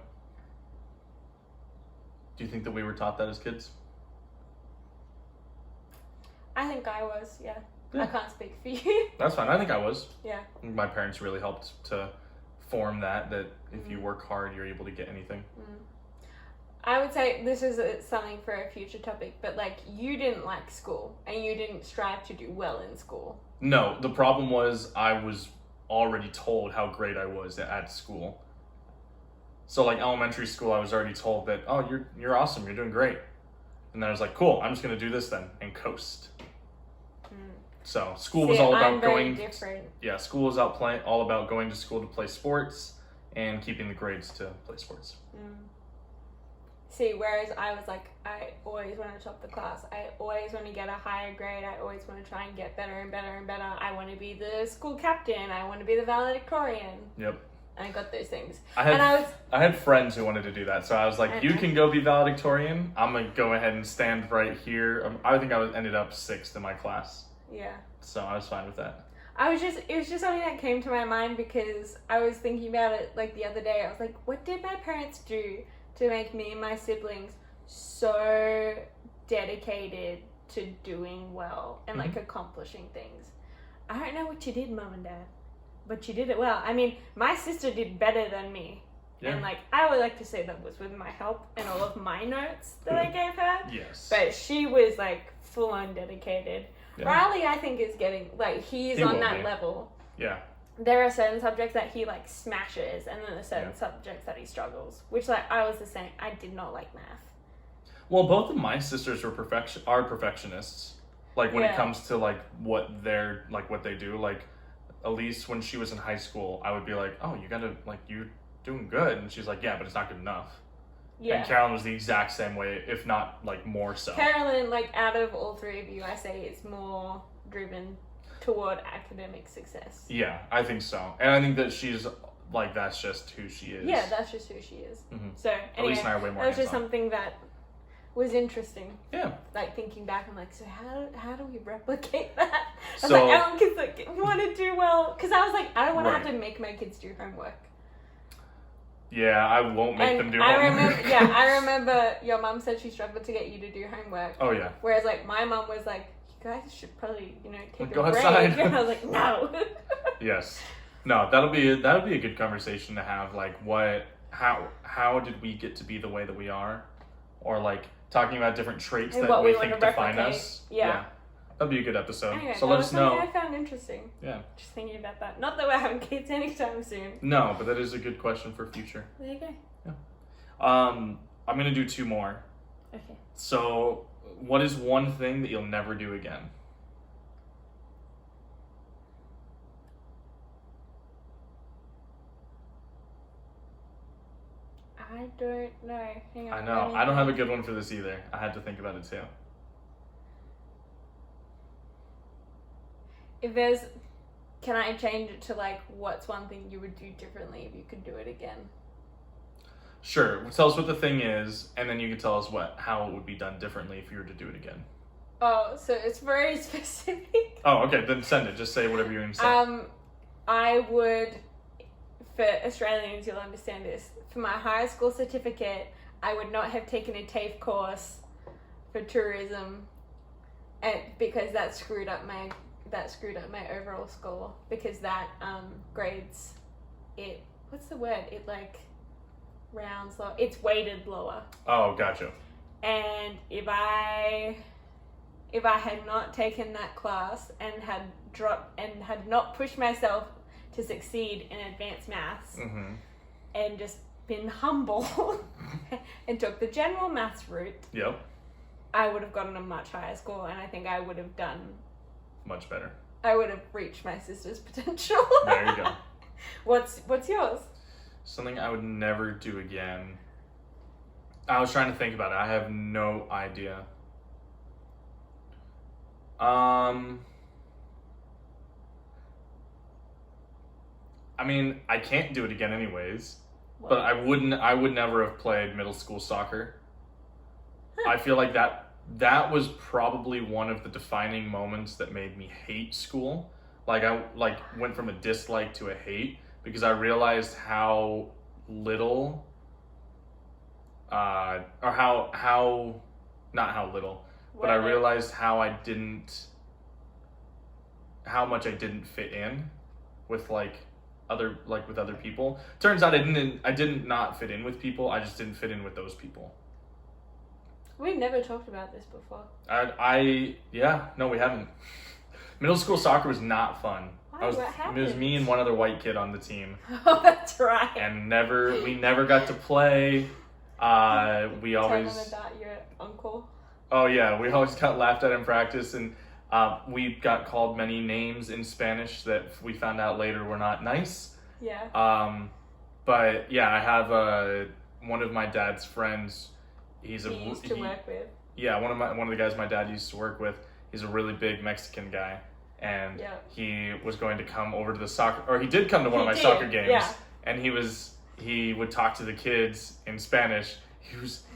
Do you think that we were taught that as kids? I think I was, yeah. Yeah. I can't speak for you. That's fine. I think I was. Yeah. My parents really helped to form that if you work hard, you're able to get anything. I would say this is something for a future topic, but like you didn't like school and you didn't strive to do well in school. No, the problem was I was already told how great I was at school. So like elementary school, I was already told that, oh, you're awesome, you're doing great. And then I was like, cool, I'm just gonna do this then and coast. So school was all about going. Different. Yeah, school was all about going to school to play sports and keeping the grades to play sports. See, whereas I was like, I always want to top the class. I always want to get a higher grade. I always want to try and get better and better and better. I want to be the school captain. I want to be the valedictorian. Yep. And I got those things. I had friends who wanted to do that, so I was like, you can go be valedictorian. I'm gonna go ahead and stand right here. I think ended up 6th in my class. Yeah. So I was fine with that. It was just something that came to my mind because I was thinking about it like the other day. I was like, what did my parents do to make me and my siblings so dedicated to doing well and like accomplishing things? I don't know what you did, Mom and Dad, but you did it well. I mean, my sister did better than me. Yeah. And like, I would like to say that was with my help and all of my notes that I gave her. Yes. But she was like full on dedicated. Yeah. Riley, I think, is getting, like, he's on that level. Yeah. There are certain subjects that he, like, smashes, and then there are certain subjects that he struggles. Which, like, I was the same. I did not like math. Well, both of my sisters are perfectionists. Like, when it comes to, like, what they do. Like, Elise, when she was in high school, I would be like, oh, you gotta, like, you're doing good. And she's like, yeah, but it's not good enough. Yeah. And Carolyn was the exact same way, if not, like, more so. Carolyn, like, out of all three of you, I say is more driven toward academic success. Yeah, I think so. And I think that she's, like, that's just who she is. Yeah, that's just who she is. So, anyway, Elise and I are way more that was just something that was interesting. Yeah. Like, thinking back, I'm like, so how do we replicate that? I was so, like, I want kids that want to do well. Because I was like, I don't want to have to make my kids do homework. Yeah, I won't make them do homework. I remember your mum said she struggled to get you to do homework. Oh, yeah. Whereas, like, my mum was like, you guys should probably, take a go break. outside. And I was like, no. Yes. No, that'll be a good conversation to have. Like, how did we get to be the way that we are? or like talking about different traits And that what we we think want to define replicate. us. Yeah. That'd be a good episode. Anyway, So that let was us something know. I found interesting. Yeah. Just thinking about that. Not that we're having kids anytime soon. No, but that is a good question for future. There you go. I'm gonna do 2 more. Okay. So, what is one thing that you'll never do again? I don't know. Hang on. I know. I don't have a good one for this either. I had to think about it too. If there's, can I change it to like, what's one thing you would do differently if you could do it again? Sure. Tell us what the thing is, and then you can tell us how it would be done differently if you were to do it again. Oh, so it's very specific. Oh, okay. Then send it. Just say whatever you're going to say. I would, for Australians, you'll understand this. For my high school certificate, I would not have taken a TAFE course for tourism, and because that screwed up my overall score, because that grades it. What's the word? It like rounds low. It's weighted lower. Oh, gotcha. And if I had not taken that class and had not pushed myself to succeed in advanced maths, Mm-hmm. and just been humble and took the general maths route, Yep. I would have gotten a much higher score, and I think I would have done. Much better. I would have reached my sister's potential. There you go. What's yours? Something I would never do again. I was trying to think about it. I have no idea. I mean, I can't do it again anyways. But I would never have played middle school soccer. I feel like that was probably one of the defining moments that made me hate school. Like I went from a dislike to a hate because I realized how little or how not how little, but I realized how much I didn't fit in with with other people. Turns out I didn't not fit in with people. I just didn't fit in with those people. We've never talked about this before. No, we haven't. Middle school soccer was not fun. Why? What happened? It was me and one other white kid on the team. Oh, that's right. And we never got to play. We always. Tell them about your uncle. Oh yeah, we always got laughed at in practice, and we got called many names in Spanish that we found out later were not nice. Yeah. But yeah, I have one of my dad's friends. He used to work with. Yeah, one of the guys my dad used to work with. He's a really big Mexican guy, and he was going to come over to the soccer, or he did come to one of my soccer games. Yeah. And he would talk to the kids in Spanish.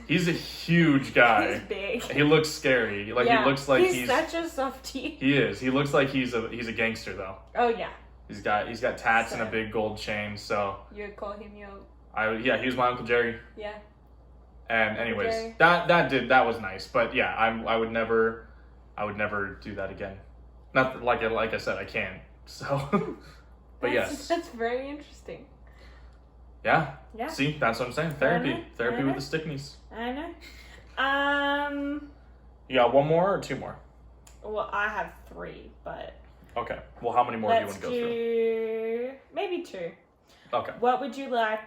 He's a huge guy. He's big. He looks scary. He looks like he's such a softie. He is. He looks like he's a gangster though. Oh yeah. He's got tats and a big gold chain. So you would call him your. He was my Uncle Jerry. Yeah. And anyways, that was nice. But yeah, I would never do that again. Not like I said, I can't. So, but yes, that's very interesting. Yeah. Yeah. See, that's what I'm saying. Therapy with the Stickneys. I know. You got 1 more or 2 more? Well, I have 3, but. Okay. Well, how many more do you want to go through? Maybe 2. Okay. What would you like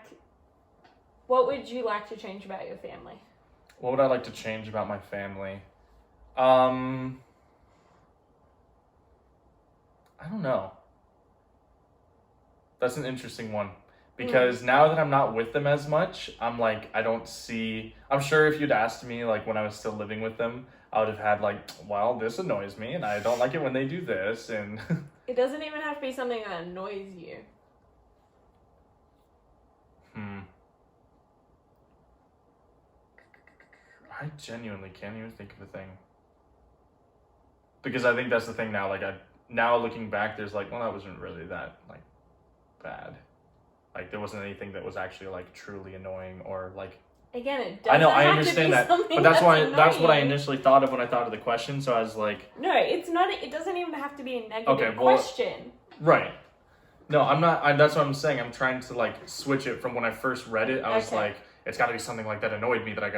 to change about your family? What would I like to change about my family? I don't know. That's an interesting one. Because now that I'm not with them as much, I'm like, I'm sure if you'd asked me, like, when I was still living with them, I would have had, like, well, this annoys me, and I don't like it when they do this, and... It doesn't even have to be something that annoys you. I genuinely can't even think of a thing. Because I think that's the thing now, like, now looking back, there's like, well, that wasn't really that, like, bad. Like, there wasn't anything that was actually, like, truly annoying or, like... Again, it doesn't I have understand to be that, but that's what I annoying. initially thought of when I thought of the question, so I was like... No, it's not, it doesn't even have to be a negative question. Right. No, I'm not, that's what I'm saying, I'm trying to, like, switch it from when I first read it, I was like, it's got to be something like that annoyed me that I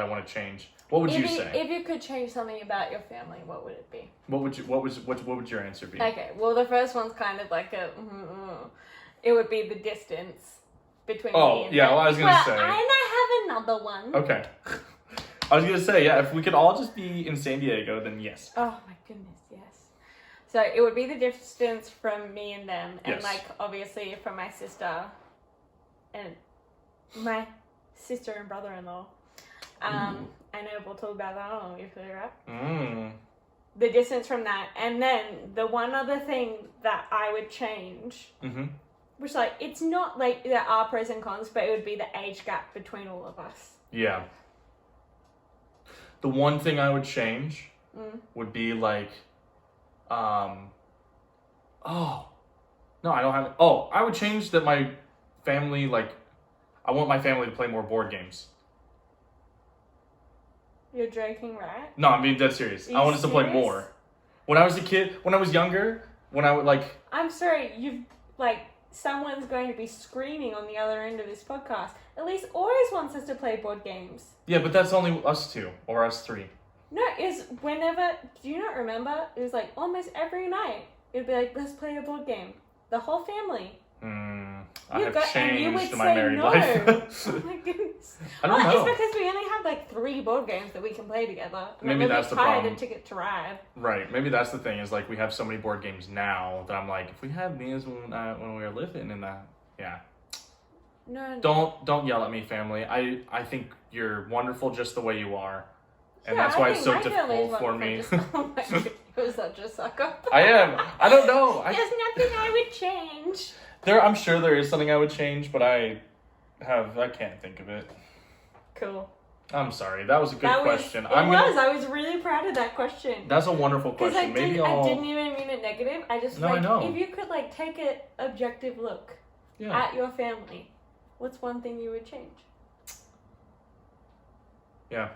want to change. What would you say? If you could change something about your family, what would it be? What would your answer be? Okay, well, the first one's kind of like it would be the distance between me and them. Well, I was gonna say. And I have another one. Okay. I was gonna say, if we could all just be in San Diego, then yes. Oh my goodness, yes. So it would be the distance from me and them, and Yes. like obviously from my sister and brother-in-law. I know we'll talk about that on Obviously, right? The distance from that, and then the one other thing that I would change, which like it's not like there are pros and cons, but it would be the age gap between all of us. Yeah. The one thing I would change would be like, I would change that my family, like, I want my family to play more board games. You're joking, right? No, I'm being dead serious. I want us to play more. When I was a kid, when I was younger, when I would like... I'm sorry, someone's going to be screaming on the other end of this podcast. Elise always wants us to play board games. Yeah, but that's only us two, or us three. No, it's whenever... Do you not remember? It was like almost every night. It'd be like, let's play a board game. The whole family. I have changed my married no. life. Oh my goodness. I don't know. It's because we only have like 3 board games that we can play together. Maybe that's the problem. A Ticket to Ride. Right. Maybe that's the thing, is like we have so many board games now that I'm like, if we had these when we were living in that, yeah. No. Don't yell at me, family. I think you're wonderful just the way you are. And Yeah, that's why I it's think so my family is difficult for me. Oh my god, you're such a sucker. I am. I don't know. There's nothing I would change. I'm sure there is something I would change, but I can't think of it. Cool. I'm sorry. That was a good question. I was really proud of that question. That's a wonderful question. I didn't even mean it negative. I just I know. if you could like take an objective look at your family, what's one thing you would change? Yeah.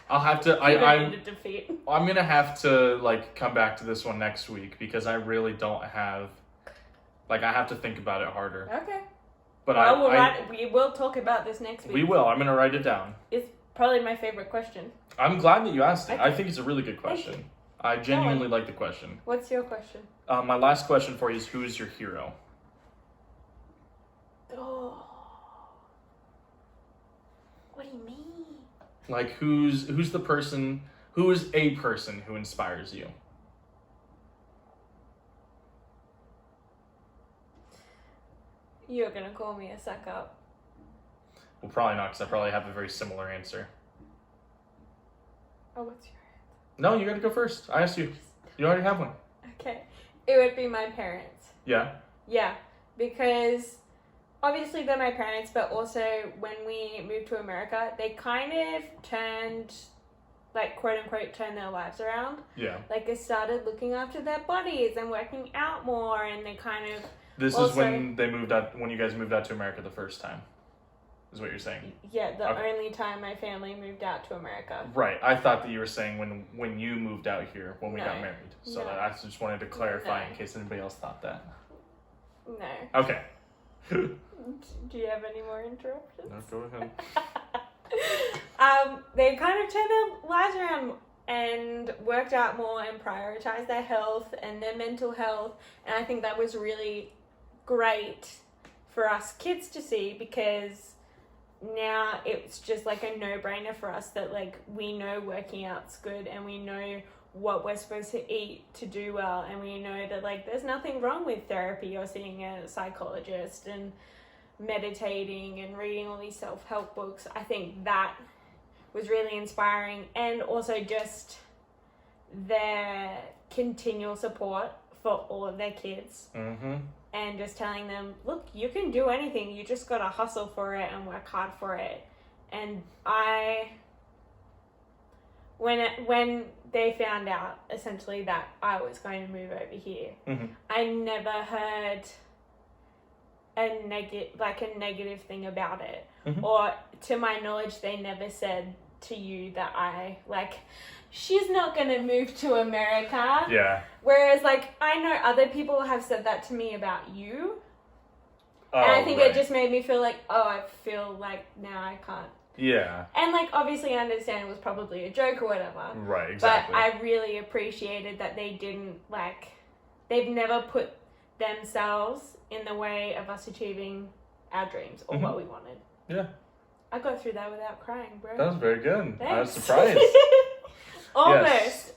I'll have to. I'm gonna have to like come back to this one next week because I really don't have. Like I have to think about it harder. Okay. But we will talk about this next week. We will. I'm gonna write it down. It's probably my favorite question. I'm glad that you asked it. I think it's a really good question. I genuinely like the question. What's your question? My last question for you is, who is your hero? Oh. What do you mean? Like who's the person? Who is a person who inspires you? You're gonna call me a suck up. Well, probably not, because I probably have a very similar answer. Oh, what's your answer? No, you gotta go first. I asked you. You already have one. Okay. It would be my parents. Yeah? Yeah, because obviously they're my parents, but also when we moved to America, they kind of turned, like, quote-unquote, turned their lives around. Yeah. Like, they started looking after their bodies and working out more, and they kind of... This is when you guys moved out to America the first time, is what you're saying? Yeah, the only time my family moved out to America. Right. I thought that you were saying when you moved out here, when we got married. So I just wanted to clarify in case anybody else thought that. No. Okay. Do you have any more interruptions? No, go ahead. They kind of turned their lives around and worked out more and prioritized their health and their mental health. And I think that was really great for us kids to see, because now it's just like a no-brainer for us that like we know working out's good and we know what we're supposed to eat to do well, and we know that like there's nothing wrong with therapy or seeing a psychologist and meditating and reading all these self-help books. I think that was really inspiring, and also just their continual support for all of their kids. And just telling them, look, you can do anything, you just gotta hustle for it and work hard for it. And when they found out essentially that I was going to move over here, I never heard a negative thing about it. Or to my knowledge, they never said to you that she's not gonna move to America. Yeah. Whereas like I know other people have said that to me about you. Oh, And I think right. it just made me feel like, oh, I feel like now I can't. Yeah. And like, obviously, I understand it was probably a joke or whatever. Right. Exactly. But I really appreciated that they didn't they've never put themselves in the way of us achieving our dreams or what we wanted. Yeah. I got through that without crying, bro. That was very good. I was Thanks. surprised.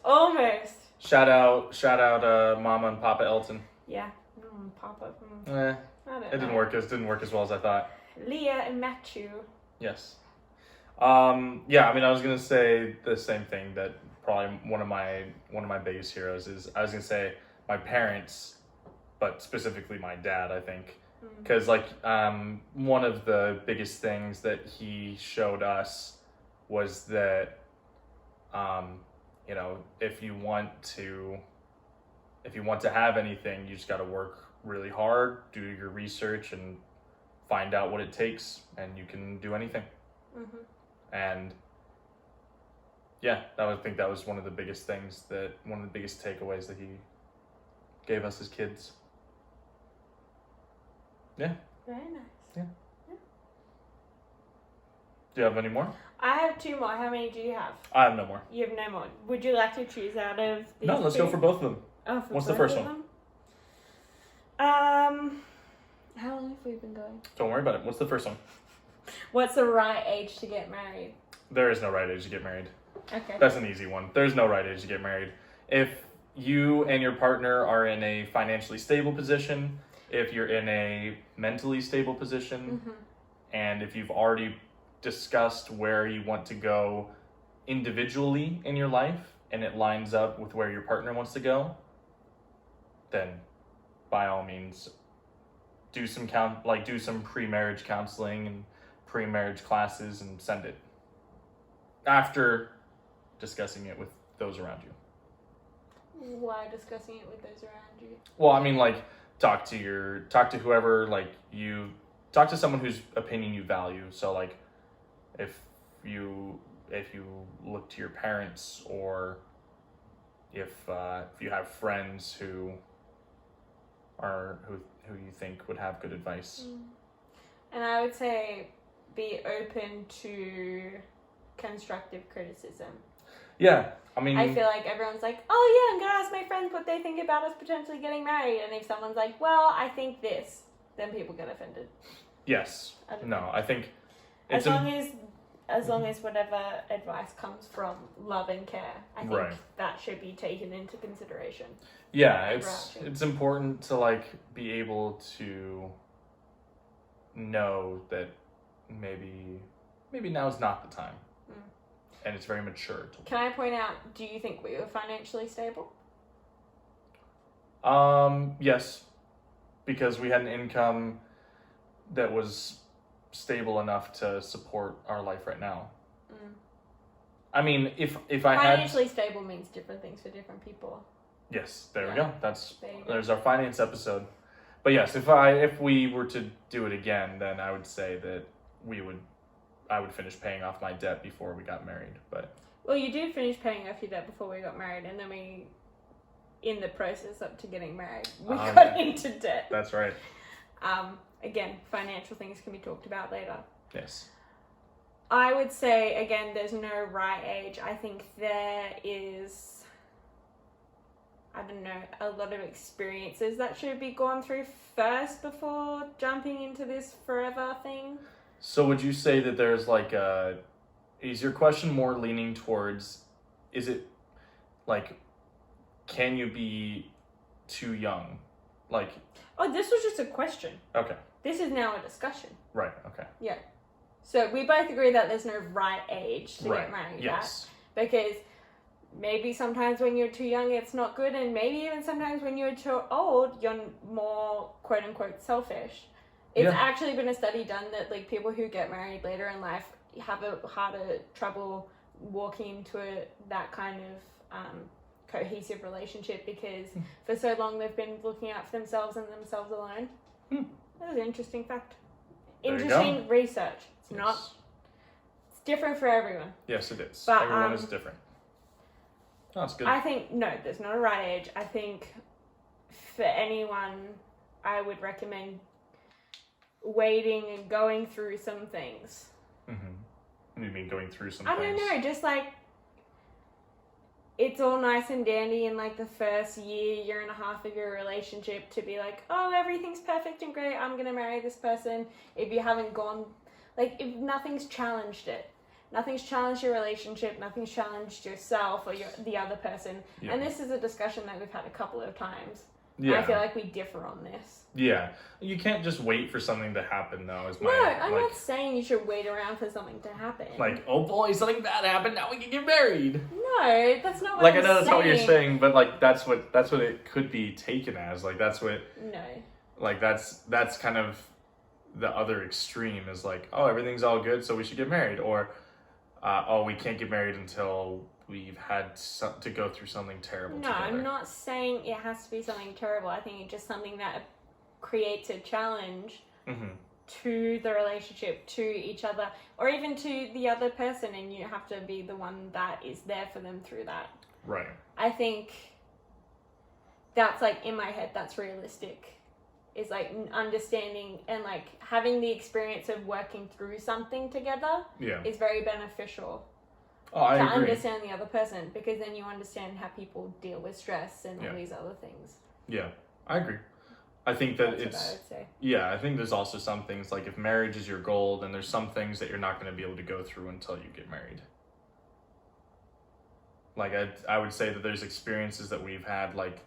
Almost. Shout out, Mama and Papa Elton. Yeah. Papa. Eh, I don't it know. didn't work. It didn't work as well as I thought. Leah and Matthew. Yes. Yeah. I mean, I was gonna say the same thing. That probably one of my biggest heroes is, I was gonna say my parents, but specifically my dad. I think. Because one of the biggest things that he showed us was that, if you want to have anything, you just got to work really hard, do your research, and find out what it takes, and you can do anything. And yeah, I think that was one of the biggest takeaways that he gave us as kids. Yeah. Very nice. Yeah. Do you have any more? I have two more. How many do you have? I have no more. You have no more. Would you like to choose out of these No, let's two? go for both of them. Oh, for What's the both first of one? them? How long have we been going? Don't worry about it. What's the first one? What's the right age to get married? There is no right age to get married. Okay. That's an easy one. There's no right age to get married. If you and your partner are in a financially stable position, if you're in a mentally stable position, and if you've already discussed where you want to go individually in your life and it lines up with where your partner wants to go, then by all means do some pre-marriage counseling and pre-marriage classes and send it after discussing it with those around you. Why discussing it with those around you? Well, I mean, talk to whoever, talk to someone whose opinion you value. So if you look to your parents, or if you have friends who you think would have good advice. And I would say be open to constructive criticism. Yeah, I mean, I feel like everyone's like, oh yeah, I'm gonna ask my friends what they think about us potentially getting married, and if someone's like, well, I think this, then people get offended. yes. No, I think as long as whatever advice comes from love and care, I think Right. that should be taken into consideration. Yeah, Overarching. it's important to be able to know that maybe now's not the time. And it's very mature. Can I point out, do you think we were financially stable? Yes, because we had an income that was stable enough to support our life right now. I mean, if I had Financially stable means different things for different people. Yes, there we Yeah. go. There you go. There's our finance episode. But yes, if we were to do it again, then I would say that I would finish paying off my debt before we got married. But Well, you did finish paying off your debt before we got married, and then in the process up to getting married, we got into debt. that's right. Again, financial things can be talked about later. Yes. I would say, again, there's no right age. I think there is, I don't know, a lot of experiences that should be gone through first before jumping into this forever thing. So would you say that there's is your question more leaning towards, is it can you be too young? Oh, this was just a question. Okay. This is now a discussion. Right. Okay. Yeah. So we both agree that there's no right age to Right. get married Yes. at. Because maybe sometimes when you're too young, it's not good. And maybe even sometimes when you're too old, you're more quote unquote selfish. It's Yeah. actually been a study done that people who get married later in life have a harder trouble walking into that kind of cohesive relationship because for so long they've been looking out for themselves and themselves alone. That is an interesting fact. There you Interesting research. It's Yes. not. It's different for everyone. Yes, it is. But, Everyone is different. Oh, that's good. I think no, there's not a right age. I think for anyone, I would recommend waiting and going through some things. Mm-hmm. What do you mean going through some I things? don't know, just like it's all nice and dandy in like the first year and a half of your relationship to be like, oh, everything's perfect and great, I'm gonna marry this person. If you haven't gone, like, if nothing's challenged it, nothing's challenged your relationship, nothing's challenged yourself or the other person. Yeah. And this is a discussion that we've had a couple of times. Yeah. I feel like we differ on this. Yeah. You can't just wait for something to happen, though. No, I'm not saying you should wait around for something to happen. Like, oh boy, something bad happened. Now we can get married. No, that's not what Like, I'm I know that's saying. not what you're saying, but like that's what it could be taken as. Like that's what. No. Like that's kind of the other extreme is like, oh, everything's all good, so we should get married, or oh, we can't get married until we've had to go through something terrible No, together. I'm not saying it has to be something terrible. I think it's just something that creates a challenge Mm-hmm. to the relationship, to each other, or even to the other person, and you have to be the one that is there for them through that. Right. I think that's like in my head, that's realistic. Is like understanding and like having the experience of working through something together Yeah. is very beneficial. Oh, I to agree. understand the other person, because then you understand how people deal with stress and all these other things. Yeah, I agree. I think that That's it's what I would say. yeah. I think there's also some things like if marriage is your goal, then there's some things that you're not going to be able to go through until you get married. Like I would say that there's experiences that we've had like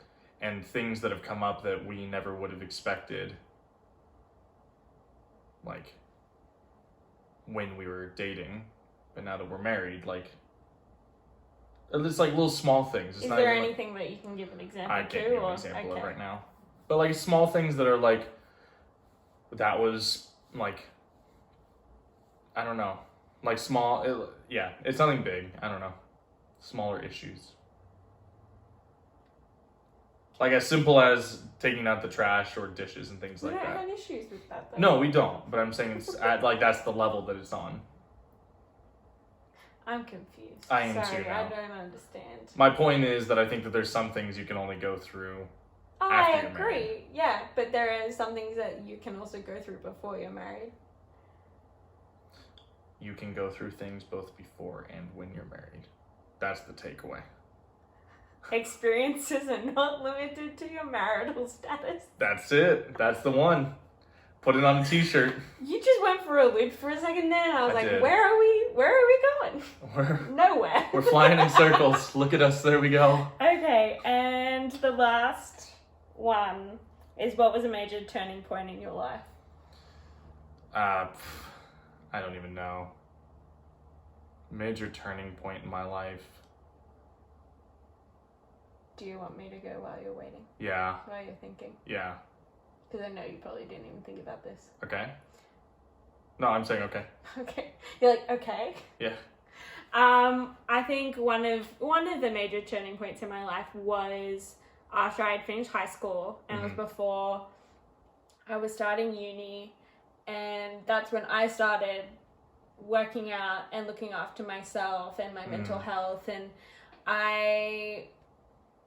and things that have come up that we never would have expected. Like when we were dating, but now that we're married, like it's like little small things. It's Is not there even, like, anything that you can give an example I to? can't give or? an example Okay. of right now. But like small things that are like, that was like, I don't know, like small, it's nothing big. I don't know, smaller issues. Like as simple as taking out the trash or dishes and things We like don't that. have issues with that though. No, we don't. But I'm saying it's at like that's the level that it's on. I'm confused. I am Sorry, too now. I don't understand. My point is that I think that there's some things you can only go through. I after you're agree. married. Yeah, but there are some things that you can also go through before you're married. You can go through things both before and when you're married. That's the takeaway. Experiences are not limited to your marital status. That's it. That's the one. Put it on a t-shirt. You just went for a loop for a second there, and I was I like, did. where are we going? We're Nowhere. we're flying in circles. Look at us. There we go. Okay, and the last one is, what was a major turning point in your life? I don't even know. Major turning point in my life. Do you want me to go while you're waiting? Yeah. While you're thinking? Yeah. Because I know you probably didn't even think about this. Okay. No, I'm saying okay. Okay. You're like, okay. Yeah. I think one of the major turning points in my life was after I had finished high school, and it was before I was starting uni, and that's when I started working out and looking after myself and my mental health, and I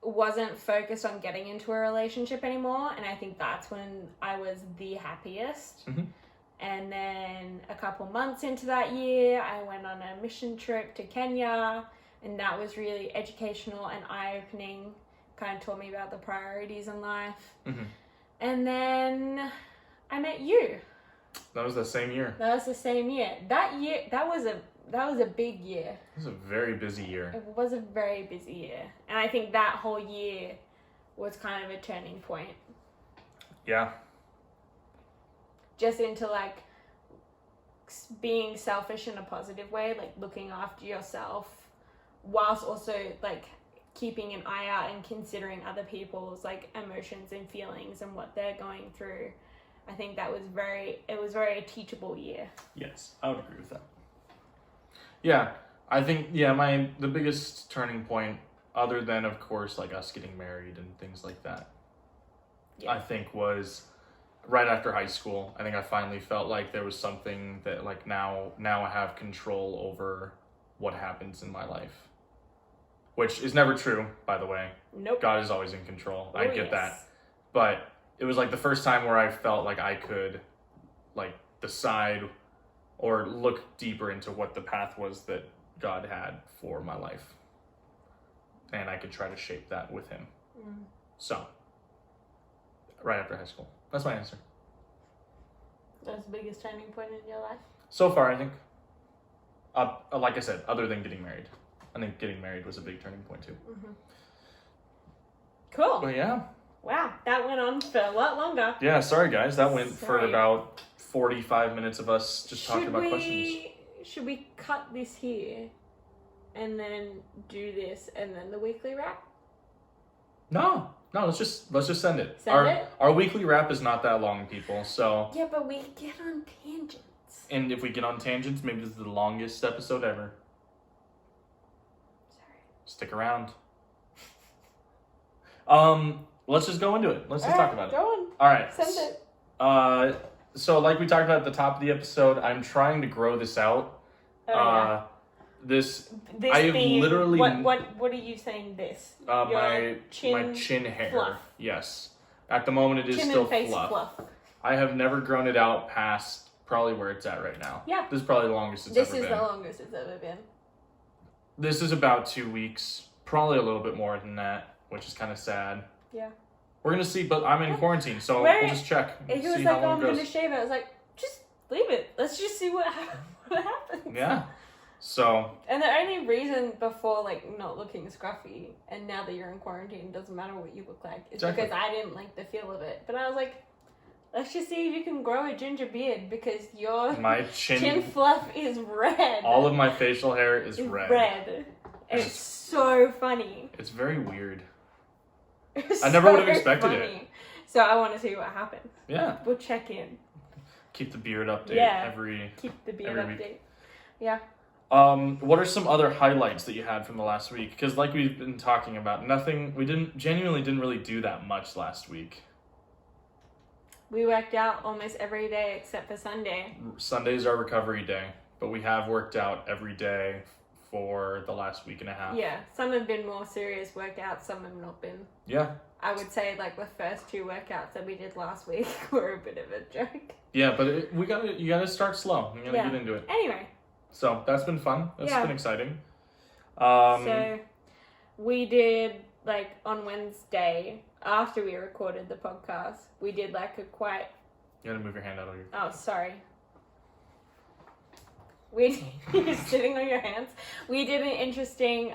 wasn't focused on getting into a relationship anymore, and I think that's when I was the happiest. And then a couple months into that year, I went on a mission trip to Kenya, and that was really educational and eye-opening. Kind of taught me about the priorities in life. And then I met you. That was the same year. That was the same year. That was a big year. It was a very busy year. It was a very busy year. And I think that whole year was kind of a turning point. Yeah. Just into like being selfish in a positive way, like looking after yourself, whilst also like keeping an eye out and considering other people's like emotions and feelings and what they're going through. I think that was very a teachable year. Yes, I would agree with that. Yeah, I think the biggest turning point, other than of course like us getting married and things like that, I think was right after high school. I think I finally felt like there was something that like now I have control over what happens in my life, which is never true, by the way. Nope. God is always in control. Oh, I get that, but it was like the first time where I felt like I could like decide or look deeper into what the path was that God had for my life. And I could try to shape that with him. So, right after high school. That's my answer. That's the biggest turning point in your life? So far, I think. Like I said, other than getting married. I think getting married was a big turning point too. Cool. But yeah. Wow, that went on for a lot longer. Yeah, sorry guys. That went for Sorry. about 45 minutes of us just talking about questions. Should we cut this here and then do this and then the weekly wrap? No, let's just send it. Send it? Our weekly wrap is not that long, people. So, Yeah, but we get on tangents. and if we get on tangents, maybe this is the longest episode ever. Sorry. Stick around. Let's just go into it. Let's just talk about it. Go on. All right. Send it. So like we talked about at the top of the episode, I'm trying to grow this out. This This I have being, literally- what are you saying? This my Your chin hair. fluff. Yes. At the moment, it is chin still and face fluff. fluff. I have never grown it out past probably where it's at right now. Yeah. This is probably the longest it's This ever is been. the longest it's ever been. This is about 2 weeks, probably a little bit more than that, which is kind of sad. Yeah. We're gonna see, but I'm in quarantine, so Where- we'll just check. If he was see like, how "Oh, long I'm it going goes. to shave it," I was like, "Just leave it. Let's just see what happens." Yeah. So And the only reason before, like, not looking scruffy, and now that you're in quarantine, it doesn't matter what you look like, is Exactly. because I didn't like the feel of it. But I was like, let's just see if you can grow a ginger beard, because your my chin fluff is red. all of my facial hair is It's red. red. And it's so funny. It's very weird. It's I never would have so expected it. funny. So I want to see what happens. Yeah. We'll check in. Keep the beard update Yeah. every. Keep the beard Every week. update. Yeah. What are some other highlights that you had from the last week? Because like we've been talking about, we didn't really do that much last week. We worked out almost every day except for Sunday. Sunday's our recovery day, but we have worked out every day for the last week and a half. Yeah, some have been more serious workouts, some have not been. Yeah. I would say like the first 2 workouts that we did last week were a bit of a joke. Yeah, but you gotta start slow. You gotta Yeah. get into it. Anyway, So that's been fun. That's Yeah. been exciting. so we did like on Wednesday after we recorded the podcast, we did like a quite. You gotta move your hand out of your. Oh, sorry. You're sitting on your hands. We did an interesting,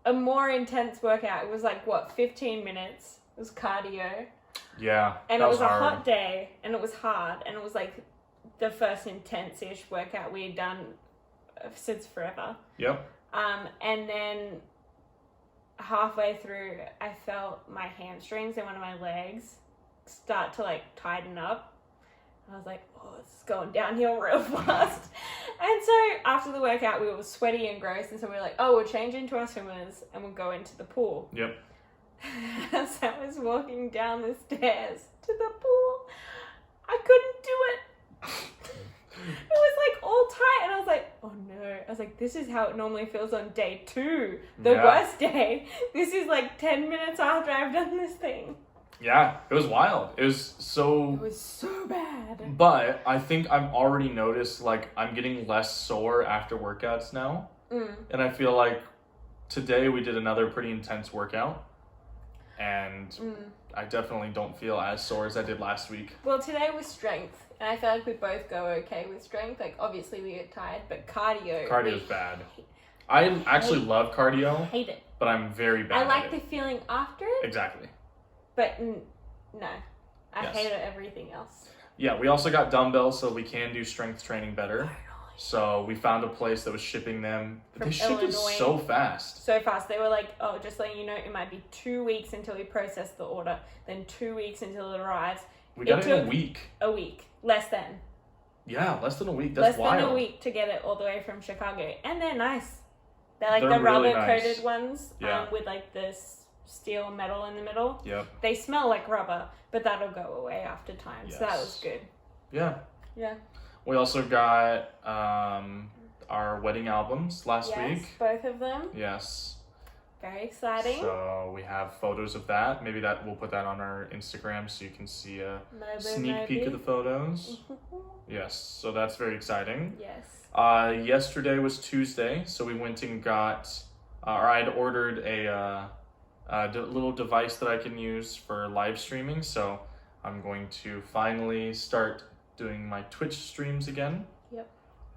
a more intense workout. It was like, 15 minutes. It was cardio. Yeah. And that it was a hard. hot day, and it was hard, and it was like the first intense-ish workout we had done since forever. Yep. And then halfway through, I felt my hamstrings and one of my legs start to like tighten up. I was like, oh, this is going downhill real fast. And so after the workout, we were sweaty and gross, and so we were like, oh, we'll change into our swimmers and we'll go into the pool. Yep. As I was walking down the stairs to the pool, I couldn't do it. It was like all tight, and I was like, oh no. I was like, this is how it normally feels on day 2, the Yeah. worst day. This is like 10 minutes after I've done this thing. Yeah. It was wild. It was so. It was so bad. But I think I've already noticed like I'm getting less sore after workouts now, and I feel like today we did another pretty intense workout, and I definitely don't feel as sore as I did last week. Well, today was strength, and I feel like we both go okay with strength. Like, obviously we get tired, but cardio. Cardio's we bad. I actually love cardio, hate it. but I'm very bad I at like the it. feeling after it, Exactly. but no. I Yes. hate everything else. Yeah, we also got dumbbells so we can do strength training better. So we found a place that was shipping them. From They shipped it Illinois. so fast. So fast. They were like, oh, just letting you know, it might be 2 weeks until we process the order, then 2 weeks until it arrives. We got It it in a took- week. A week. Less than. Yeah, less than a week. That's Less wild. than a week to get it all the way from Chicago. And they're nice. They're like They're the really rubber-coated nice. ones Yeah. with like this steel metal in the middle. Yep. They smell like rubber, but that'll go away after time. So that Yes. was good. Yeah. Yeah. We also got our wedding albums last Yes, week. both of them. Yes. Very exciting. So we have photos of that. Maybe we'll put that on our Instagram so you can see a sneak peek of the photos. Yes, so that's very exciting. Yes. Yesterday was Tuesday, so we went and got, or I had ordered a little device that I can use for live streaming. So I'm going to finally start doing my Twitch streams again. Yep.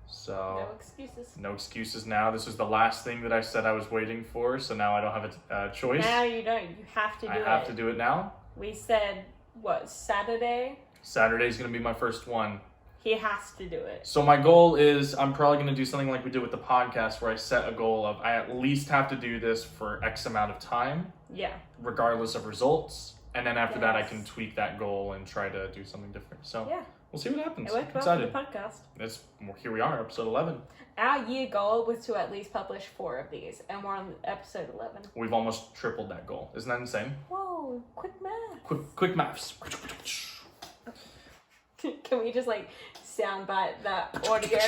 So No excuses. No excuses now. This was the last thing that I said I was waiting for, so now I don't have a choice. Now you don't. You have to do it. I have to do it now. We said, what, Saturday? Saturday's going to be my first one. He has to do it. So my goal is I'm probably going to do something like we did with the podcast where I set a goal of I at least have to do this for X amount of time. Yeah. Regardless of results. And then after that I Yes. can tweak that goal and try to do something different. So Yeah. we'll see what happens. It worked well Excited. for the podcast. Here we are, episode 11. Our year goal was to at least publish 4 of these, and we're on episode 11. We've almost tripled that goal. Isn't that insane? Whoa, quick math. Quick maths. Can we just soundbite that audio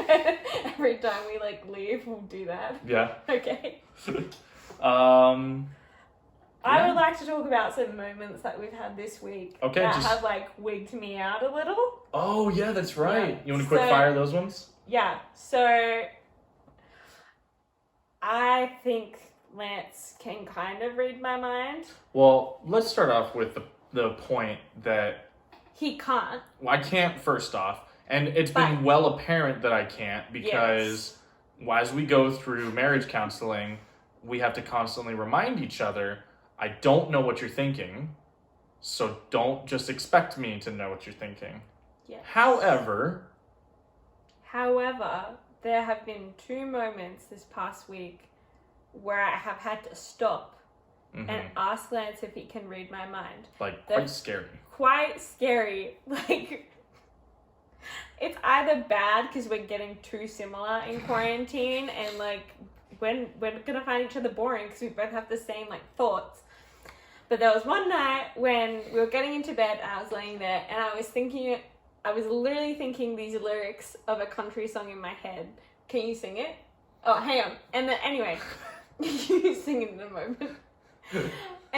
every time we leave? We'll do that. Yeah. Okay. I Yeah. would like to talk about some moments that we've had this week Okay, that just- have wigged me out a little. Oh yeah, that's right. Yeah. You want to quick So- fire those ones? Yeah, so I think Lance can kind of read my mind. Well, let's start off with the point that He can't. I can't, first off, and it's been But- well apparent that I can't because as we go through marriage counseling, we have to constantly remind each other, I don't know what you're thinking, so don't just expect me to know what you're thinking. Yes. However, There have been 2 moments this past week where I have had to stop mhm, and ask Lance if he can read my mind. like the- quite scary. Quite scary. It's either bad because we're getting too similar in quarantine and when we're gonna find each other boring because we both have the same thoughts. But there was one night when we were getting into bed and I was laying there and I was literally thinking these lyrics of a country song in my head. Can you sing it? Oh, hang on. And then anyway, you sing it in a moment. And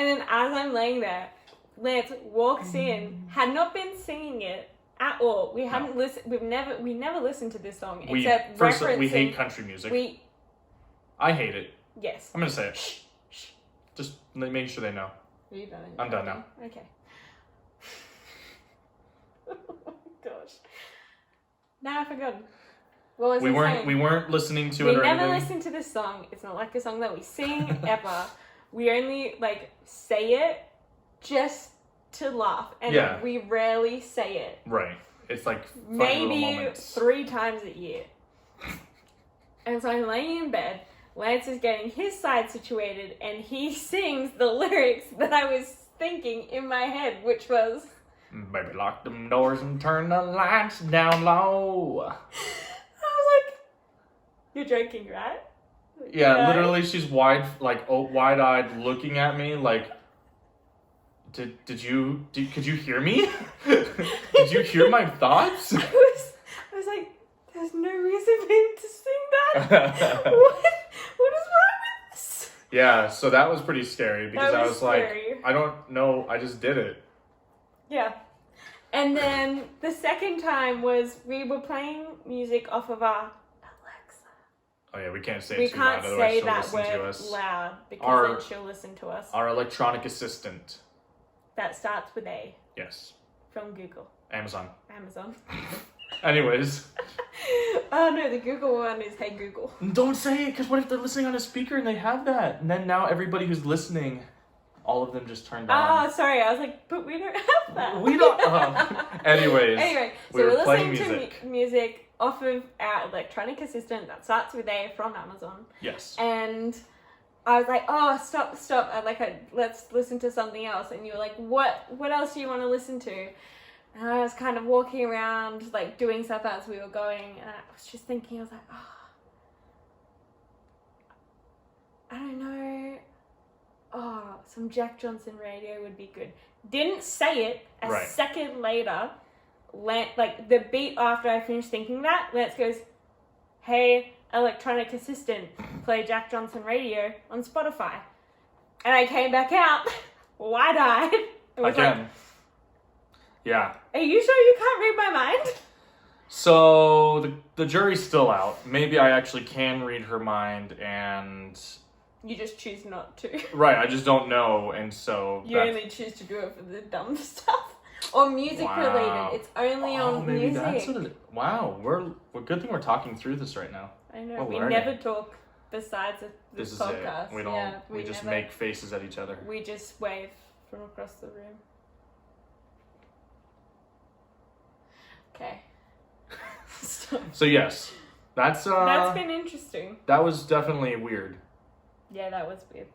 then as I'm laying there, Lance walks in, had not been singing it at all. We hadn't listened. We never listened to this song except referencing. We hate country music. I hate it. Yes. I'm gonna say it. Shh. Just make sure they know. Are you done? I'm done now. Okay. Oh my gosh. Now I forgot. What was We I weren't saying? we weren't listening to We it or never anything. listen to this song. It's not like a song that we sing ever. We only say it just to laugh, and Yeah. we rarely say it. Right. It's like fun little Maybe moments. 3 times a year. And so I'm laying in bed. Lance is getting his side situated, and he sings the lyrics that I was thinking in my head, which was, Baby, lock them doors and turn the lights down low. I was like, you're joking, right? Yeah, literally, she's wide-eyed, looking at me like, could you hear me? Did you hear my thoughts? I was like, there's no reason for him to sing that. What is wrong with this? Yeah, so that was pretty scary because That I was was like, scary. I don't know, I just did it. Yeah. And then the second time was we were playing music off of our Alexa. Oh yeah, we can't say We it too loud, can't otherwise say she'll that listen to word us. loud because Our- then she'll listen to us. Our electronic assistant. That starts with A Yes. from Google. Amazon. Amazon. Anyways. Oh no, the Google one is Hey Google. Don't say it, because what if they're listening on a speaker and they have that? And then now everybody who's listening, all of them just turned on. Oh, sorry, I was like, but we don't have that. We don't. Anyways. Anyway, so we were we're playing listening music. to music off of our electronic assistant that starts with A from Amazon. Yes. And I was like, oh, stop. Let's listen to something else. And you were like, what else do you want to listen to? And I was kind of walking around, doing stuff as we were going. And I was just thinking, I was like, I don't know. Oh, some Jack Johnson radio would be good. Didn't say it. A Right. second later, the beat after I finished thinking that, Lance goes, hey, electronic assistant, play Jack Johnson Radio on Spotify. And I came back out, wide-eyed. I can. Yeah. Are you sure you can't read my mind? So the jury's still out. Maybe I actually can read her mind, and You just choose not to. right, I just don't know, and so You only choose to do it for the dumb stuff. Or music Wow. related. It's only on maybe music. that's what it. Wow, we're good thing we're talking through this right now. I know. We're We learning. never talk besides This is podcast. it. We don't. Yeah, we just never- make faces at each other. We just wave from across the room. Okay. Stop. So yes, that's That's been interesting. that was definitely weird, Yeah, that was weird.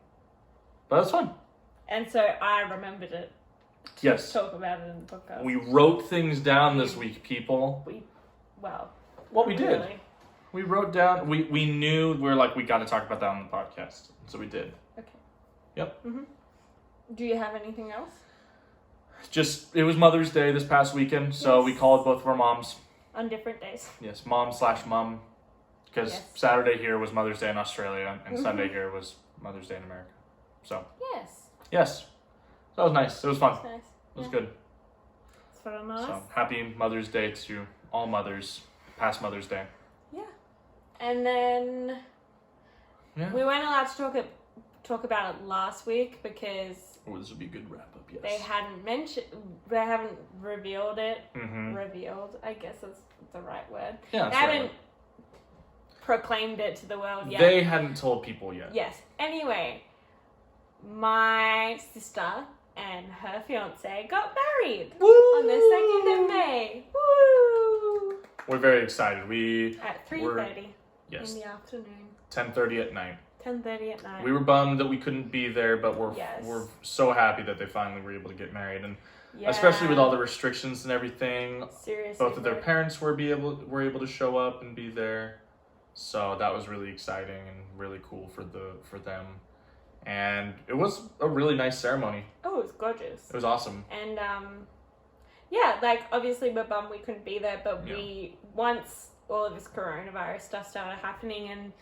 but that's fun. And so I remembered it. Yes, Talk about it in the podcast. we wrote things down this week, people. Well. What we did. really. We wrote down. We knew we were like we got to talk about that on the podcast, so we did. Okay. Yep. Mhm. Do you have anything else? Just it was Mother's Day this past weekend, so Yes. we called both of our moms. On different days. Yes, mom/mum, because Yes. Saturday here was Mother's Day in Australia, and Mhm. Sunday here was Mother's Day in America. So Yes. yes, that was nice. It was fun. That's nice. It was Yeah. good. It's very nice. So happy Mother's Day to all mothers. Past Mother's Day. Yeah. And then Yeah. we weren't allowed to talk about it last week because Oh, this would be a good wrap up. Yes. they haven't revealed it. Mm-hmm. Revealed, I guess that's the right word. Yeah. They that's right. haven't proclaimed it to the world yet. They hadn't told people yet. Yes. Anyway, my sister and her fiance got married Woo! on the 2nd of May. Woo! We're very excited. We At 3:30 yes, in the afternoon. 10:30 at night. 10:30 at night. We were bummed that we couldn't be there, but Yes. we're so happy that they finally were able to get married, and Yeah. especially with all the restrictions and everything. Seriously. Both of their parents were able to show up and be there, so that was really exciting and really cool for them. And it was a really nice ceremony. Oh, it was gorgeous. It was awesome. And yeah, like obviously we're bummed we couldn't be there, but Yeah. once all of this coronavirus stuff started happening, and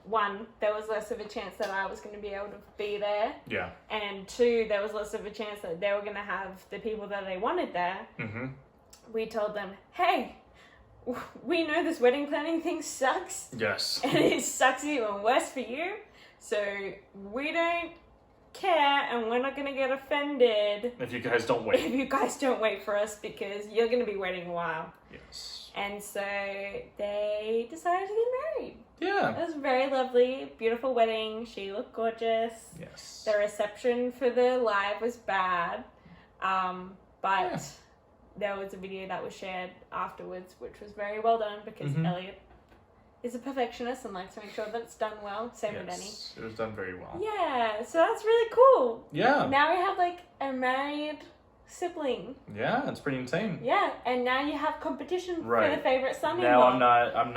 one, there was less of a chance that I was going to be able to be there, Yeah. and two, there was less of a chance that they were going to have the people that they wanted there. Mm-hmm. We told them, hey, we know this wedding planning thing sucks, Yes. and it sucks even worse for you, so we don't care, and we're not going to get offended If you guys don't wait. if you guys don't wait for us, because you're going to be waiting a while. Yes. And so they decided to get married. Yeah. It was a very lovely, beautiful wedding. She looked gorgeous. Yes. The reception for the live was bad, but Yeah. there was a video that was shared afterwards, which was very well done, because Mhm. Elliot is a perfectionist and likes to make sure that it's done well. Same with Denny. Yes. It was done very well. Yeah, so that's really cool. Yeah. Now we have like a married sibling. Yeah. It's pretty insane. Yeah, and now you have competition for Right. the favorite son-in-law. Now I'm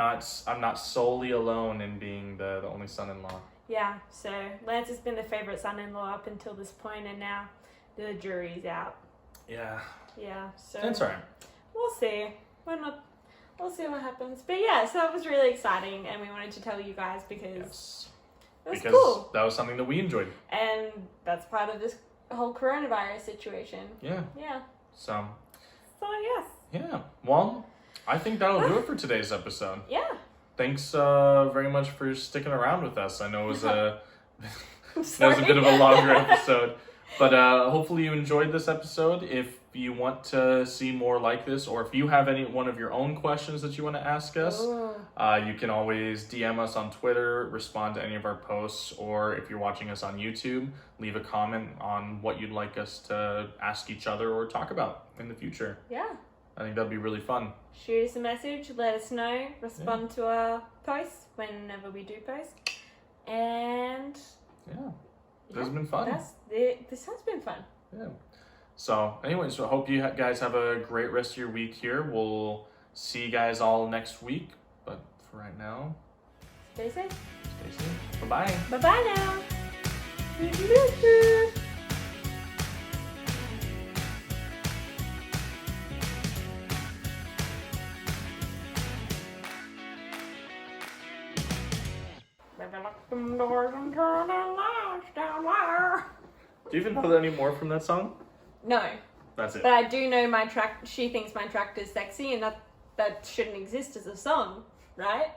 not solely alone in being the only son-in-law. Yeah, so Lance has been the favorite son-in-law up until this point, and now the jury's out. Yeah. Yeah, so That's all right. we'll see. We'll see what happens. But yeah, so it was really exciting, and we wanted to tell you guys because Yes. it was Because cool, that was something that we enjoyed. and that's part of this whole coronavirus situation. Yeah. Yeah. So, So yes. yeah. Well, I think that'll do it for today's episode. Yeah. Thanks very much for sticking around with us. I know it was that was a Sorry. bit of a longer episode, but hopefully you enjoyed this episode. If you want to see more like this, or if you have any one of your own questions that you want to ask us, Ooh. you can always DM us on Twitter, respond to any of our posts, or if you're watching us on YouTube, leave a comment on what you'd like us to ask each other or talk about in the future. Yeah. I think that'd be really fun. Shoot us a message, let us know, respond to our posts whenever we do post. And Yeah, this has been fun. this has been fun. Yeah. So, anyways, so I hope you guys have a great rest of your week here. We'll see you guys all next week. But for right now, Stay safe. stay safe. Bye-bye. Bye-bye now. them doors and turn the lights down lower. Do you even know any more from that song? No, That's it. but I do know my track. She thinks my tractor's sexy, and that shouldn't exist as a song, right?